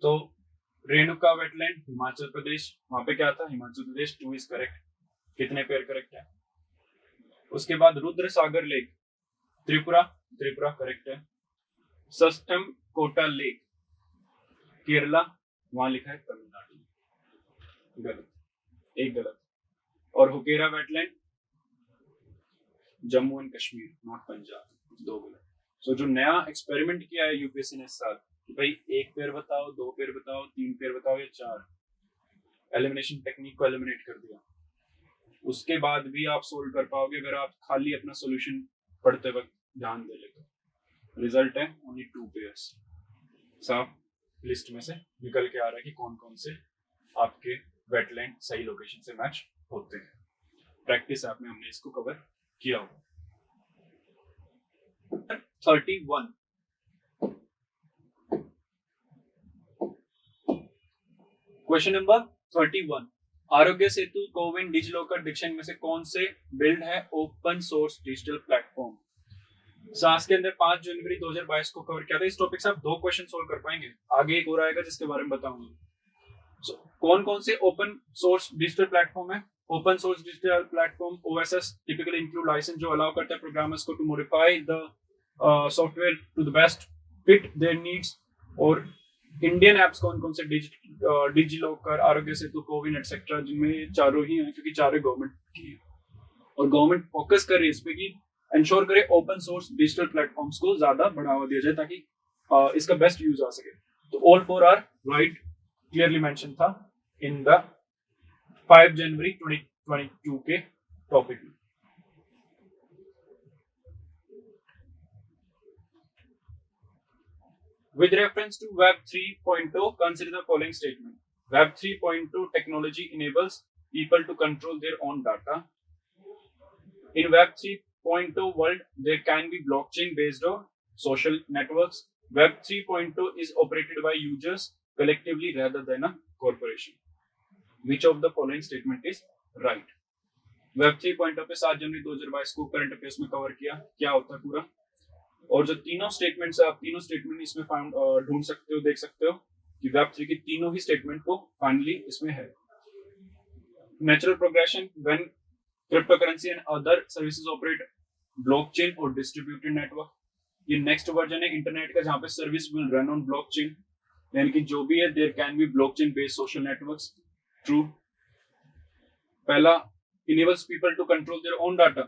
तो रेणुका वेटलैंड हिमाचल प्रदेश, वहां पे क्या था? हिमाचल प्रदेश। 2 is correct. कितने पेयर करेक्ट है? उसके बाद रुद्र सागर लेक त्रिपुरा, त्रिपुरा करेक्ट है। सस्तम कोटा लेक केरला, वहां लिखा है तमिलनाडु, गलत, एक गलत। और Hokera wetland Jammu and Kashmir, not Punjab, 2 गलत। सो जो नया एक्सपेरिमेंट किया है यूपीएससी ने इस साल, भाई 1 पेयर बताओ, 2 पेयर बताओ, 3 पेयर बताओ या 4, एलिमिनेशन टेक्निक को एलिमिनेट कर दिया। उसके बाद भी आप सोल्व कर पाओगे अगर आप खाली अपना सॉल्यूशन पढ़ते वक्त ध्यान दे ले। तो रिजल्ट है ओनली 2 पेयर्स। साफ लिस्ट में से निकल के आ रहा है कि कौन कौन से आपके वेटलैंड सही लोकेशन से मैच होते हैं। प्रैक्टिस ऐप में हमने इसको कवर किया हुआ। 31, question number 31, Aarogya Setu CoWIN DigiLocker Dickson में से कौन से बिल्ड है ओपन सोर्स डिजिटल प्लेटफॉर्म? सास के अंदर 5 जनवरी 2022 को कवर किया था। इस टॉपिक से आप 2 क्वेश्चन सोल्व कर पाएंगे, आगे एक और आएगा जिसके बारे में बताऊंगा। कौन कौन से ओपन सोर्स डिजिटल प्लेटफॉर्म है? Open source digital platform OSS typically include licence जो अलाउ करता है प्रोग्रामर्स को to modify the software to the best fit their needs. और इंडियन एप्स कौन कौन से? डिजिलॉकर, आरोग्य सेतु, कोविन एटसेट्रा, जिनमें चारों ही हैं क्योंकि चारों गवर्नमेंट की है और गवर्नमेंट फोकस कर रही है इस पे कि इंश्योर करे ओपन सोर्स डिजिटल प्लेटफॉर्म्स को ज्यादा बढ़ावा दिया जाए ताकि इसका बेस्ट यूज आ सके। तो all 4 are right, clearly mention था इन द 5 जनवरी 2022 के टॉपिक में। With reference to Web 3.0, consider the following statement. Web 3.2 technology enables people to control their own data. In Web 3.0 world, there can be blockchain based on social networks. Web 3.0 is operated by users collectively rather than a corporation. Which of the following statement is right? Web 3.0 पे 7 जनवरी 2022 को करंट अफेयर्स में कवर किया, क्या होता है पूरा। और जो तीनों स्टेटमेंट्स है, आप तीनों स्टेटमेंट इसमें ढूंढ सकते हो, देख सकते हो कि वेब 3 की तीनों ही स्टेटमेंट को फाइनली इसमें है। Natural progression when crypto currency and other services operate blockchain और डिस्ट्रीब्यूटेड नेटवर्क। ये नेक्स्ट वर्जन है इंटरनेट का जहां पे service will run on blockchain, यानी कि जो भी है there can be blockchain based social networks. True. पहला, enables people to control their own data,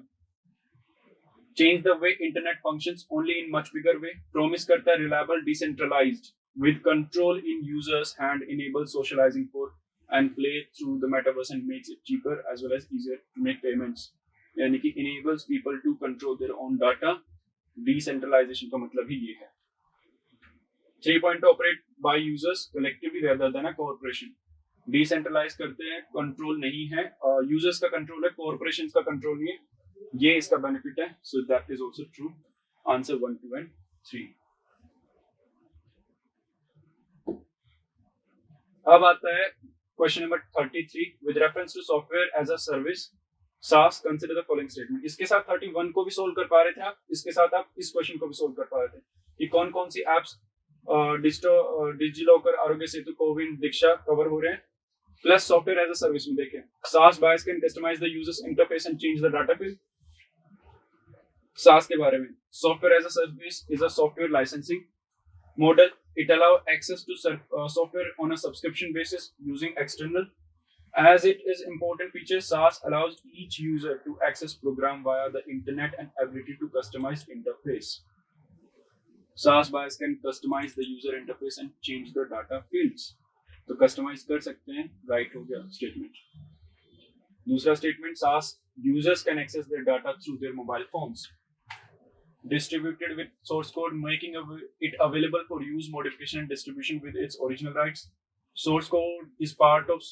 change the way internet functions only in much bigger way, promise करता है reliable decentralized with control in users hand, enables socializing for and play through the metaverse and makes it cheaper as well as easier to make payments। यानी कि enables people to control their own data, decentralization का मतलब ही ये है। 3.0 operate by users collectively rather than a corporation, decentralise करते हैं, कंट्रोल नहीं है, यूजर्स का कंट्रोल है, कॉर्पोरेशंस का कंट्रोल नहीं है, ये इसका बेनिफिट है। So that is also true. Answer 1, 2 and 3। अब आता है question number 33, with reference to software as a service SAS consider the following statement. इसके साथ 31 को भी सोल्व कर पा रहे थे आप, इसके साथ आप इस क्वेश्चन को भी सोल्व कर पा रहे थे कि कौन कौन सी एप्स डिजिलॉकर, आरोग्य सेतु, कोविन, दीक्षा कवर हो रहे हैं, plus software as a service में देखें SAS buyers can customise the users interface and change the data field. SAS के बारे में, software as a service is a software licensing model. It allows access to software on a subscription basis using external. As it is important feature, SAS allows each user to access program via the internet and ability to customize interface. SAS bias can customize the user interface and change the data fields. तो customize कर सकते हैं, right हो गया statement. दूसरा statement, SAS users can access their data through their mobile phones. Distributed with source code, making it available for use, modification, and distribution with its original rights. Source code is part of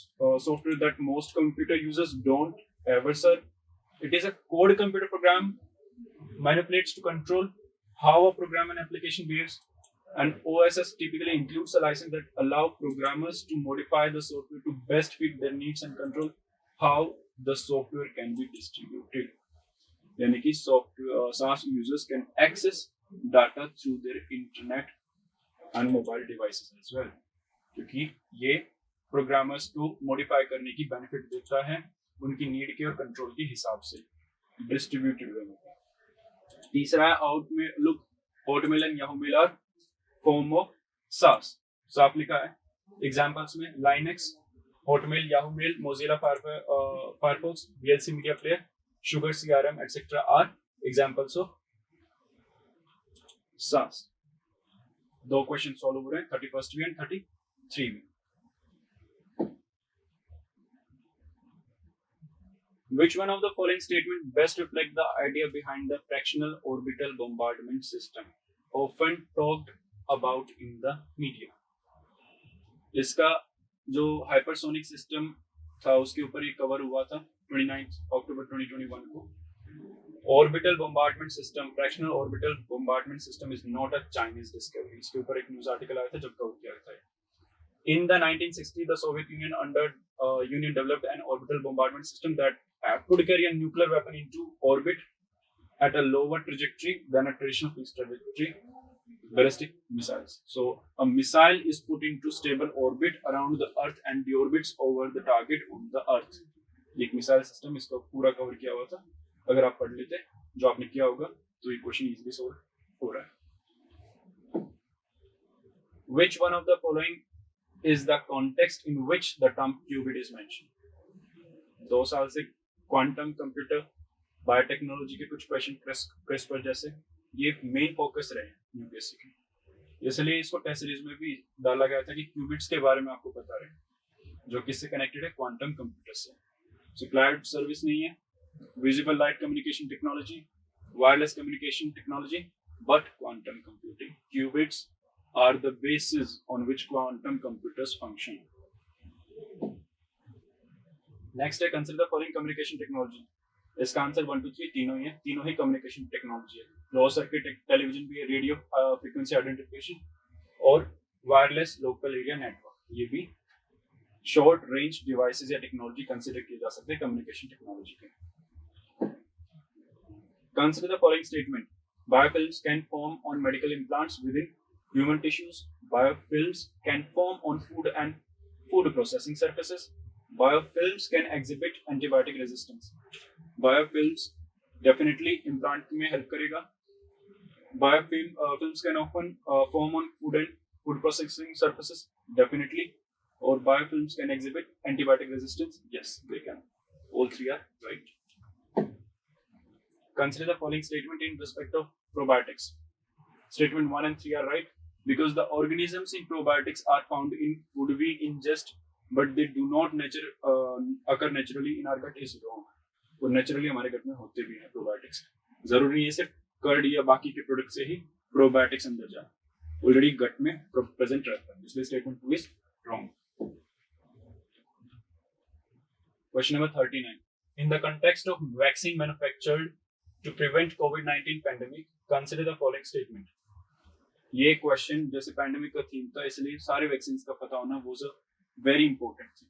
software that most computer users don't ever serve. It is a code computer program manipulates to control how a program and application behaves. And OSS typically includes a license that allow programmers to modify the software to best fit their needs and control how the software can be distributed. यानी कि SAS users can access data through their internet and mobile devices as well, क्योंकि ये प्रोग्रामर्स को मॉडिफाई करने की बेनिफिट देता है उनकी नीड के और कंट्रोल के हिसाब से डिस्ट्रीब्यूटेड वे में. तीसरा है Outlook, Hotmail and Yahoo Mail are form of SAS. साफ लिखा है एग्जांपल्स में Linux, Hotmail, Yahoo Mail, Mozilla Firefox, VLC media player, Sugar, CRM, etc. are examples of SAS. दो क्वेश्चन सॉल्व हो रहे हैं 31st में एंड 33 में. Which one of the following statement best reflect the idea behind the fractional orbital bombardment system often talked about in the media? इसका जो हाइपरसोनिक सिस्टम था उसके ऊपर ये कवर हुआ था 29 अक्टूबर 2021 को. Orbital bombardment system, fractional orbital bombardment system is not a Chinese discovery. इसके ऊपर एक न्यूज आर्टिकल आया था जब कवर किया था. In the 1960s, the Soviet Union developed an orbital bombardment system that could carry a nuclear weapon into orbit at a lower trajectory than a traditional fixed trajectory ballistic missiles. So a missile is put into stable orbit around the Earth and deorbits over the target on the Earth. एक मिसाइल सिस्टम इसको पूरा कवर किया हुआ था. अगर आप पढ़ लेते जो आपने किया होगा तो ये क्वेश्चन इजीली सॉल्व हो रहा है. Which one of the following is the context in which the term qubit is mentioned? 2 साल से क्वांटम कंप्यूटर, बायोटेक्नोलॉजी के कुछ क्वेश्चन CRISPR जैसे ये मेन फोकस रहे हैं यूपीएससी के, इसलिए इसको टेस्ट सीरीज में भी डाला गया था कि क्यूबिट्स के बारे में आपको पता रहे, जो किससे कनेक्टेड है, क्वांटम कंप्यूटर से. सो क्लाउड सर्विस नहीं है, visible light communication technology, wireless communication technology, but quantum computing. Qubits are the basis on which quantum computers function. Next है consider the following communication technology. इसका आंसर 1 2 3 तीनों ही है, तीनों ही कम्युनिकेशन टेक्नोलॉजी है. क्लोज सर्किट टेलीविजन भी है, रेडियो फ्रीक्वेंसी आइडेंटिफिकेशन और वायरलेस लोकल एरिया नेटवर्क, ये भी शॉर्ट रेंज डिवाइसेस या टेक्नोलॉजी कंसिडर किए जा सकते हैं कम्युनिकेशन टेक्नोलॉजी के. Consider the following statement. Biofilms can form on medical implants within human tissues. Biofilms can form on food and food processing surfaces. Biofilms can exhibit antibiotic resistance. Biofilms definitely implant में help करेगा. Biofilms can often form on food and food processing surfaces. Definitely. Or biofilms can exhibit antibiotic resistance. Yes, they can. All three are right. Consider the following statement in respect of probiotics. Statement 1 and 3 are right because the organisms in probiotics are found in food we ingest, but they do not occur naturally in our gut is wrong. वो नेचुरली हमारे गट में होते भी हैं प्रोबायोटिक्स. जरूरी नहीं है सिर्फ कर्ड या बाकी के प्रोडक्ट से ही प्रोबायोटिक्स अंदर जाए, ऑलरेडी गट में प्रेजेंट रहता है, इसलिए statement 2 is wrong. Question number 39. In the context of vaccine manufactured to prevent COVID-19 pandemic, consider the following statement. ये क्वेश्चन जैसे पैंडेमिक का थीम था इसलिए सारे वैक्सीन का पता होना वो वेरी इंपॉर्टेंट थी.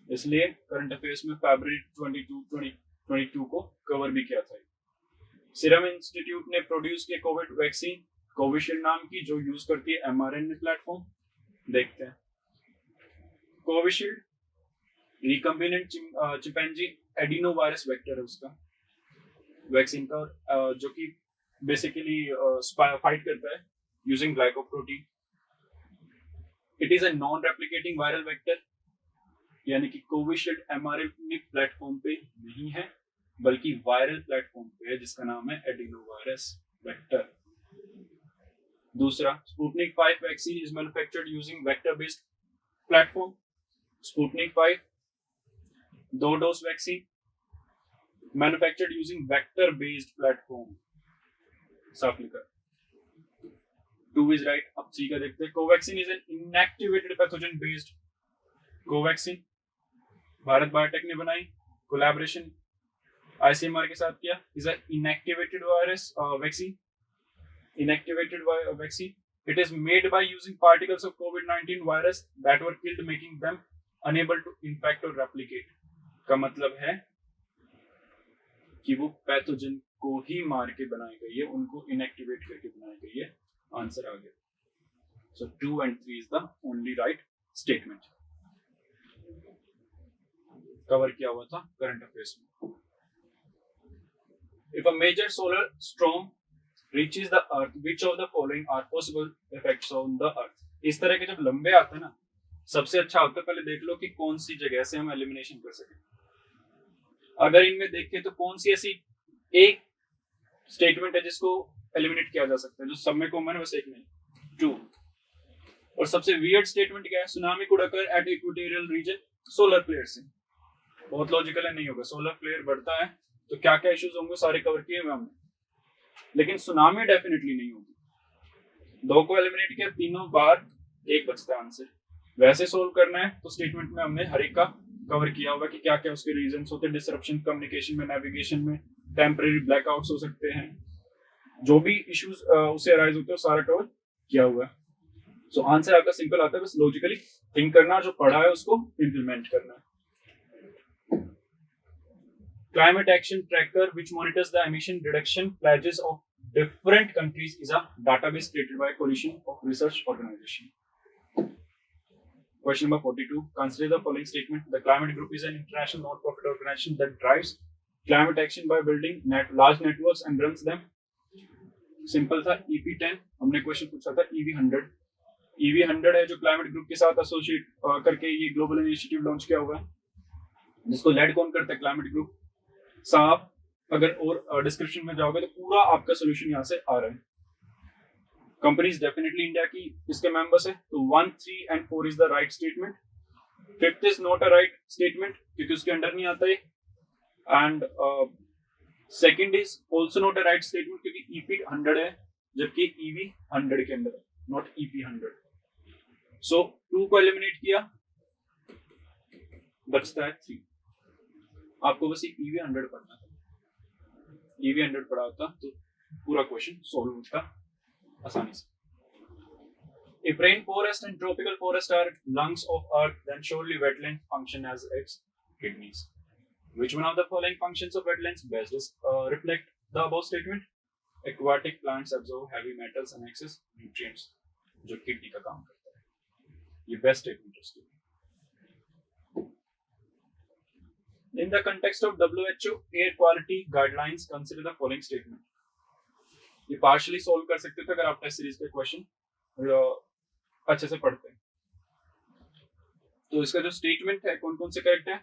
इसलिए करंट अफेयर्स में फरवरी 22 22 को कवर भी किया था। सीरम इंस्टीट्यूट ने प्रोड्यूस किया कोविड वैक्सीन कोविशील्ड नाम की, जो यूज करती है mRNA प्लेटफॉर्म। देखते हैं Covishield recombinant chimpanzee adeno virus vector है उसका वैक्सीन का, जो कि बेसिकली फाइट करता है using glycoprotein. It is a non replicating viral vector, यानी कि कोविशील्ड mRNA प्लेटफॉर्म पे नहीं है बल्कि वायरल प्लेटफॉर्म पे है, जिसका नाम है एडिनो वायरस वेक्टर। दूसरा, Sputnik 5 vaccine is manufactured using vector based platform. Sputnik 5 2 dose vaccine manufactured using vector based platform. साफ लिखा। 2 इज राइट। अब 3 का देखते हैं। Covaxin is an inactivated pathogen based. Covaxin Bharat biotech ने बनाई, कोलैबोरेशन आईसीएमआर के साथ किया। Is a inactivated virus vaccine. Inactivated vaccine. It is made by using particles of COVID-19 virus that were killed, making them unable to infect or replicate. का मतलब है कि वो पैथोजन को ही मार के बनाई गई है, उनको इनएक्टिवेट करके बनाई गई है। आंसर आ गया। So 2 and 3 is the only right statement. Cover किया हुआ था करंट अफेयर्स में। If a major solar storm reaches the earth, which of the following are possible effects on the earth? इस तरह के जब लंबे आते हैं ना, सबसे अच्छा होता है पहले देख लो कि कौन सी जगह से हम एलिमिनेशन कर सके। अगर इनमें देखें तो कौन सी ऐसी एक स्टेटमेंट है जिसको एलिमिनेट किया जा सकता है, जो सब में कॉमन है, बस एक नहीं, 2। और सबसे वियर्ड स्टेटमेंट क्या है? Tsunami could occur at equatorial region solar flare से। बहुत लॉजिकल है, नहीं होगा। सोलर फ्लेयर बढ़ता है तो क्या क्या इश्यूज होंगे सारे कवर किए हुए हमने, लेकिन सुनामी डेफिनेटली नहीं होगी। 2 को एलिमिनेट किया, तीनों बार 1 बचता है आंसर। वैसे सोल्व करना है तो स्टेटमेंट में हमने हर एक का कवर किया होगा कि क्या क्या उसके रीजंस होते हैं। डिसरप्शन कम्युनिकेशन में, नेविगेशन में, टेम्परेरी ब्लैकआउट्स हो सकते हैं, जो भी इश्यूज उससे अराइज होते हैं सारा कवर किया हुआ है। सो आंसर आपका सिंपल आता है, बस लॉजिकली थिंक करना, जो पढ़ा है उसको इंप्लीमेंट करना है। Climate Action Tracker, which monitors the emission reduction pledges of different countries, is a database created by a coalition of research organizations. Question number 42. Consider the following statement. The Climate Group is an international non-profit organization that drives climate action by building large networks and runs them. Simple था। EP10 हमने क्वेश्चन पूछा था। EV100 EV100 है जो क्लाइमेट ग्रुप के साथ एसोसिएट करके ये ग्लोबल इनिशिएटिव लॉन्च किया हुआ है, जिसको लेड कौन करता है? Climate group. साफ अगर और डिस्क्रिप्शन में जाओगे तो पूरा आपका सोल्यूशन यहाँ से आ रहा है। कंपनीज डेफिनेटली इंडिया की इसके मेंबर्स है, तो 1, 3 and 4 is the right statement. 5th is not a right statement क्योंकि उसके अंडर नहीं आता है, and 2nd is also not a right statement क्योंकि EP100 है जबकि EV100 के अंदर है, नॉट EP100। सो 2 को एलिमिनेट किया, बचता है 3। आपको बस EV100 पढ़ना था। EV100 पढ़ा होता तो पूरा क्वेश्चन सॉल्व होता आसानी से। If rainforest and tropical forest are lungs of earth, then surely wetlands function as its kidneys. Which one of the following functions of wetlands best reflect the above statement? Aquatic plants absorb heavy metals and excess nutrients, जो किडनी का काम करता है। ये बेस्ट स्टेटमेंट है। In the context of WHO air quality guidelines, consider the following statement. ये partially solve कर सकते थे अगर आप टेस्ट सीरीज के क्वेश्चन अच्छे से पढ़ते हैं। तो इसका जो स्टेटमेंट है कौन कौन से करेक्ट है?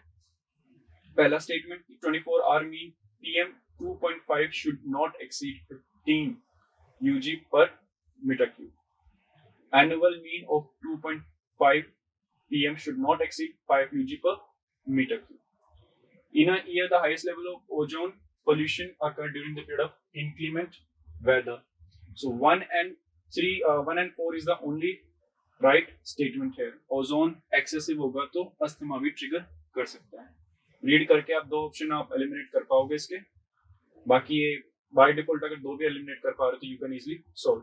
पहला statement 24 hour mean PM 2.5 should not exceed 15 UG per meter cube. Annual mean of 2.5 PM should not exceed 5 UG per meter cube. In a year, the highest level of ozone pollution occurred during the period of inclement weather. So 1 and 4 is the only right statement here. Ozone excessive होगा तो अस्थमा भी ट्रिगर कर सकता है। रीड करके आप 2 ऑप्शन आप एलिमिनेट कर पाओगे इसके। बाकी ये बाय डिफॉल्ट अगर 2 भी एलिमिनेट कर पा रहे तो you can easily solve.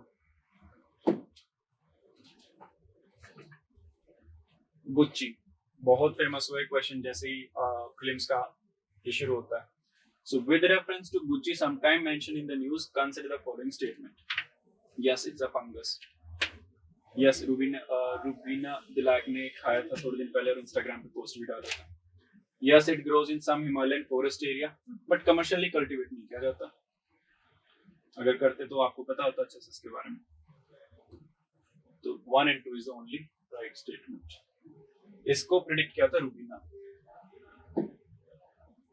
Gucci बहुत फेमस हुआ है क्वेश्चन, जैसे ही प्रीलिम्स का ये शुरू होता है। So with reference to Gucci sometime mentioned in the news, consider the following statement. Yes, it's a fungus. Yes, Rubina दिलाक ने खाया था थोड़े दिन पहले और इंस्टाग्राम पे पोस्ट भी डाला था. Yes, it grows in some Himalayan forest area, but commercially cultivate नहीं किया जाता. अगर करते तो आपको पता होता अच्छे से इसके बारे में. तो 1 and 2 is the only right statement. इसको प्रेडिक्ट किया था Rubina.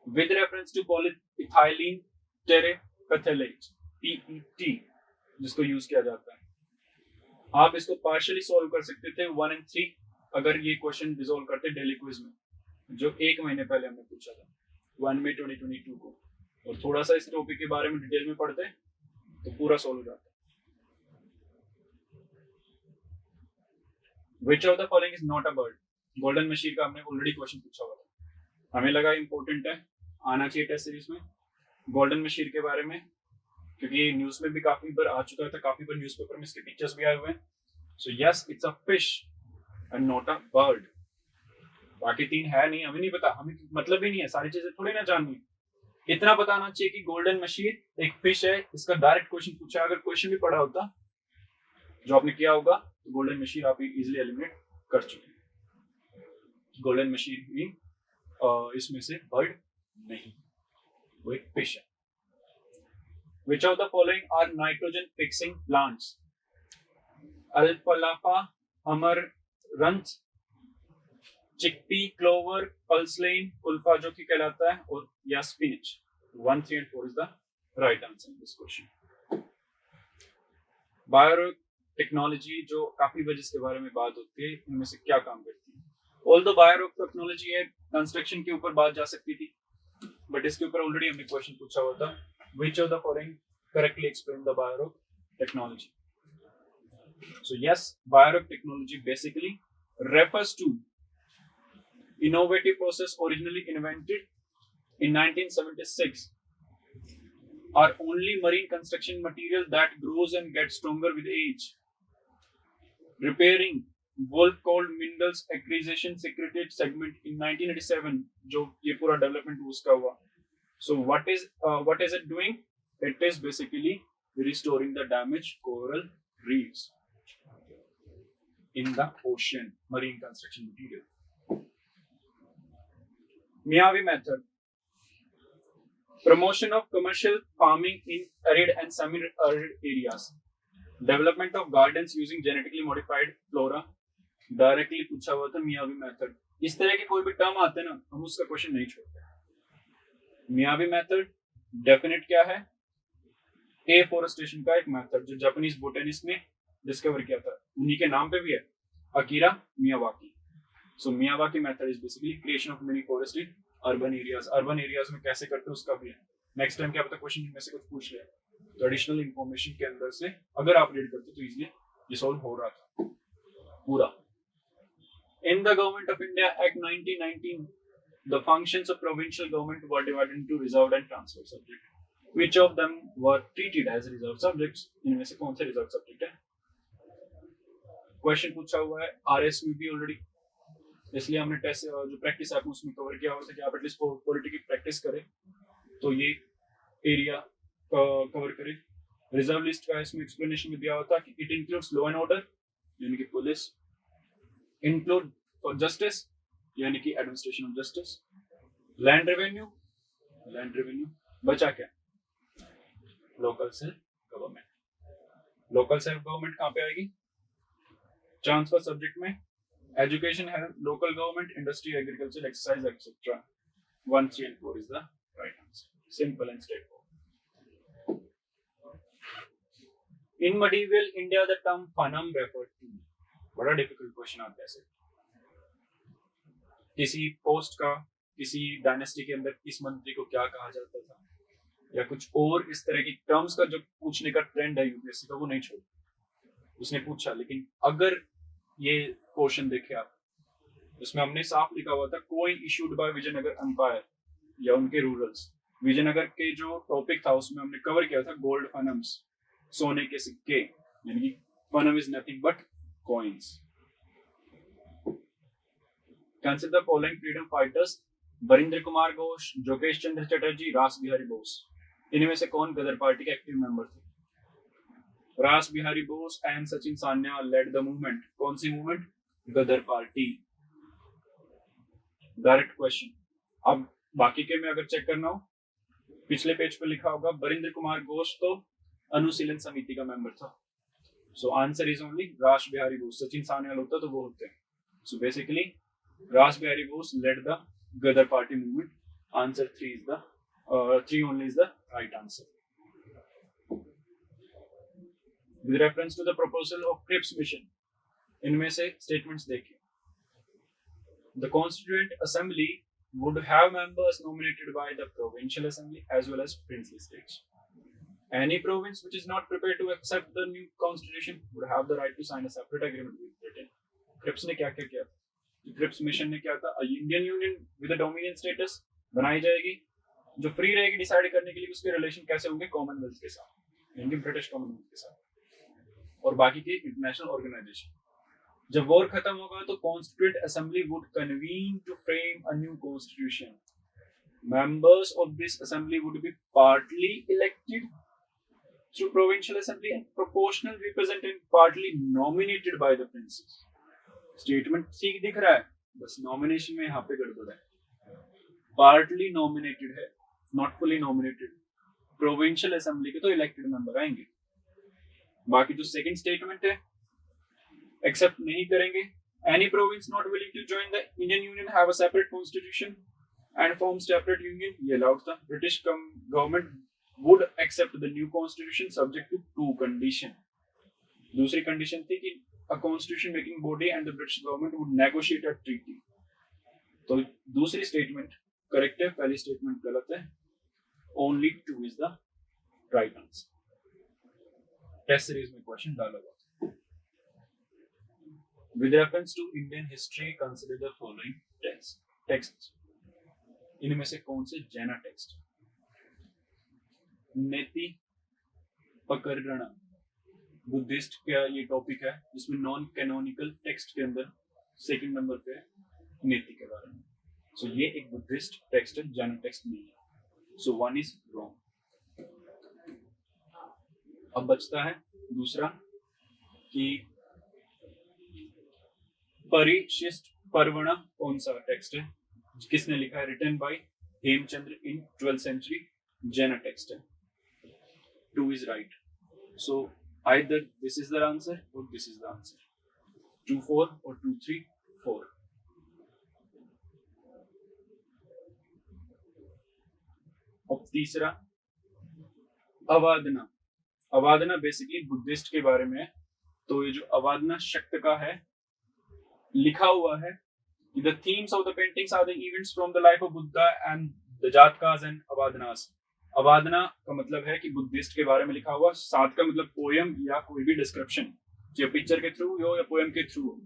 With reference to polyethylene terephthalate (PET) जिसको यूज किया जाता है, आप इसको पार्शियली सॉल्व कर सकते थे 1 and 3 अगर ये क्वेश्चन रिजॉल्व करते डेली क्विज में, जो 1 महीने पहले हमने पूछा था 1 मई 2022 को, और थोड़ा सा इस टॉपिक के बारे में डिटेल में पढ़ते तो पूरा सॉल्व हो जाता. Which of the following is not a bird? Golden machine का हमने ऑलरेडी क्वेश्चन पूछा हुआ था, हमें लगा इंपॉर्टेंट है, आना चाहिए टेस्ट सीरीज में गोल्डन मशीर के बारे में, क्योंकि न्यूज में भी काफी बार आ चुका था, काफी बार न्यूज़पेपर में इसके पिक्चर्स भी आए हुए हैं. So yes, it's a fish and not a bird. बाकी 3 है नहीं, हमें नहीं पता, हमें मतलब भी नहीं है, सारी चीजें थोड़ी ना जाननी. इतना बताना चाहिए कि गोल्डन मशीर एक फिश है, इसका डायरेक्ट क्वेश्चन पूछा. अगर क्वेश्चन भी पढ़ा होता जो आपने किया होगा तो गोल्डन मशीर आप इजिली एलिमिनेट कर चुके. गोल्डन मशीर भी इसमें से बर्ड नहीं, वो एक फिश है. Which of the following are nitrogen fixing plants? Alfalfa, amaranth, chickpea, clover, pulselane, kulfa जो कि कहलाता है, और या spinach. 1, 3 and 4 is the right answer in this question. Biotechnology जो काफी बार जिसके बारे में बात होती है, इनमें से क्या काम करती है? Although biotechnology है, कंस्ट्रक्शन के ऊपर बात जा सकती थी, बट इसके ऊपर ऑलरेडी हमने क्वेश्चन पूछा हुआ था. Which of the following correctly explain the biotechnology? So yes, biotechnology basically refers to innovative process originally invented in 1976 are only marine construction material that grows and gets stronger with age. Repairing wolf called minerals acquisition secreted segment in 1987 जो ये पूरा डेवलपमेंट उसका हुआ. So what is it doing? It is basically restoring the damaged coral reefs in the ocean, marine construction material. Miyavi method. Promotion of commercial farming in arid and semi-arid areas. Development of gardens using genetically modified flora. Directly पूछा हुआ था मियावी मेथड. इस तरह के कोई भी टर्म आते हैं ना, हम उसका क्वेश्चन नहीं छोड़ते. मियावी मेथड डेफिनेट क्या है? एफोरेस्टेशन का एक मेथड जो जापानीज बोटेनिस्ट ने डिस्कवर किया था, उन्हीं के नाम पे भी है, Akira Miyawaki. So Miyawaki method is basically creation of mini forest in urban areas. Urban areas में कैसे करते हैं उसका भी है. नेक्स्ट टाइम क्या पता क्वेश्चन इनमें से कुछ पूछ ले, तो एडिशनल इंफॉर्मेशन के अंदर से अगर आप रीड करते तो इजीली ये सॉल्व हो रहा था पूरा. In the Government of India Act 1919, the functions of provincial government were divided into reserved and transferred subject. Which of them were treated as reserved subjects? इनमें से कौन सा रिजर्व सब्जेक्ट है? क्वेश्चन पूछा हुआ है RSVP ऑलरेडी, इसलिए हमने टेस्ट जो प्रैक्टिस है उसमें कवर किया हुआ था कि आप एटलीस्ट पॉलिटी की प्रैक्टिस करें तो ये एरिया कवर करें. रिजर्व लिस्ट का इसमें एक्सप्लेनेशन में दिया हुआ था कि it includes law and order यानी कि पुलिस, इंक्लूड फॉर जस्टिस यानी कि administration of justice, land revenue, बचा क्या? Local self government. Local self government कहाँ पे आएगी? ट्रांसफर सब्जेक्ट में. एजुकेशन है local government, industry, agriculture, exercise etcetera. 1, 3 and 4 is the right answer. Simple and straightforward. In medieval India, the term Panam referred to. बड़ा डिफिकल्ट क्वेश्चन आता है ऐसे. किसी पोस्ट का, किसी डायनेस्टी के अंदर किस मंत्री को क्या कहा जाता था, या कुछ और इस तरह की टर्म्स का जो पूछने का ट्रेंड है यूपीएससी का, वो नहीं छोड़. उसने पूछा, लेकिन अगर ये क्वेश्चन देखे आप, उसमें हमने साफ लिखा हुआ था coin issued by Vijayanagar empire या उनके रूरल्स. विजयनगर के जो टॉपिक था उसमें हमने कवर किया था गोल्ड फनम्स, सोने के सिक्के, यानी कि fanam is nothing but coins. Consider the following freedom fighters Barindra Kumar Ghosh, जोगेश चंद्र चटर्जी, रास बिहारी बोस, इनमें से कौन गदर पार्टी के एक्टिव मेंबर थे? Rash Bihari Bose and Sachin Sanyal led the movement. कौन सी movement? Ghadar party. Direct question. अब बाकी के में अगर चेक करना हो, पिछले पेज पर लिखा होगा बरिंद्र कुमार घोष तो अनुशीलन समिति का मेंबर था. सो आंसर इज ओनली रास बिहारी बोस. सचिन सान्याल होता तो वो होते हैं. So basically Ras Bihari Bose led the Ghadar party movement. Answer 3 is the 3 only is the right answer. With reference to the proposal of Cripps mission, इनमें से statements देखिए. The Constituent Assembly would have members nominated by the Provincial Assembly as well as princely states. Any province which is not prepared to accept the new constitution would have the right to sign a separate agreement with Britain. Cripps ने क्या क्या किया? Cripps mission ने क्या था? A Indian Union with a dominion status बनाई जाएगी, जो फ्री रहेगी डिसाइड करने के लिए उसके रिलेशन कैसे होंगे कॉमनवेल्थ के साथ, यानी ब्रिटिश कॉमनवेल्थ के साथ और बाकी के इंटरनेशनल ऑर्गेनाइजेशन. जब वॉर खत्म होगा तो constituent assembly would convene to frame a new constitution. Members of this assembly would be partly elected through provincial assembly and proportional representative partly nominated by the princes. Statement ठीक दिख रहा है, बस नॉमिनेशन में यहाँ पे गड़बड़ है. पार्टली नॉमिनेटेड है, not fully nominated. Provincial assembly के तो इलेक्टेड मेंबर आएंगे. बाकी जो सेकंड स्टेटमेंट है एक्सेप्ट नहीं करेंगे. Any province not willing to join the Indian union have a separate constitution and form separate union. ये अलाउड था. British government would accept the new constitution subject to 2 condition. दूसरी कंडीशन थी कि a constitution making body and the British government would negotiate a treaty. तो दूसरी स्टेटमेंट करेक्ट है, पहली स्टेटमेंट गलत है. Only 2 is the right answer. Test series में क्वेश्चन डाला हुआ. With reference to Indian history, consider the following texts. इनमें से कौन से जैना टेक्स्ट? नेति पकरणा बुद्धिस्ट का ये टॉपिक है जिसमें नॉन कैनोनिकल टेक्स्ट के अंदर सेकंड नंबर पे नेति के बारे में. सो ये एक बुद्धिस्ट टेक्स्ट है, जैना टेक्स्ट नहीं है. सो 1 is wrong. अब बचता है दूसरा कि परिशिष्ट पर्वणा कौन सा टेक्स्ट है, किसने लिखा है? Written by Hemachandra in 12th century. Jaina text है. 2 is right. So either this is the answer or this is the answer. 2 4 or 2 3 4. अब तीसरा अवादना. अवादना बेसिकली बुद्धिस्ट के बारे में है. तो ये जो अवादना शक्त का है लिखा हुआ है the themes of the paintings are the events from the life of Buddha and the Jatkas and Avadanas. अवादना का मतलब है कि बुद्धिस्ट के बारे में लिखा हुआ. साथ का मतलब पोयम या कोई भी डिस्क्रिप्शन, या पिक्चर के थ्रू हो या पोयम के थ्रू हो.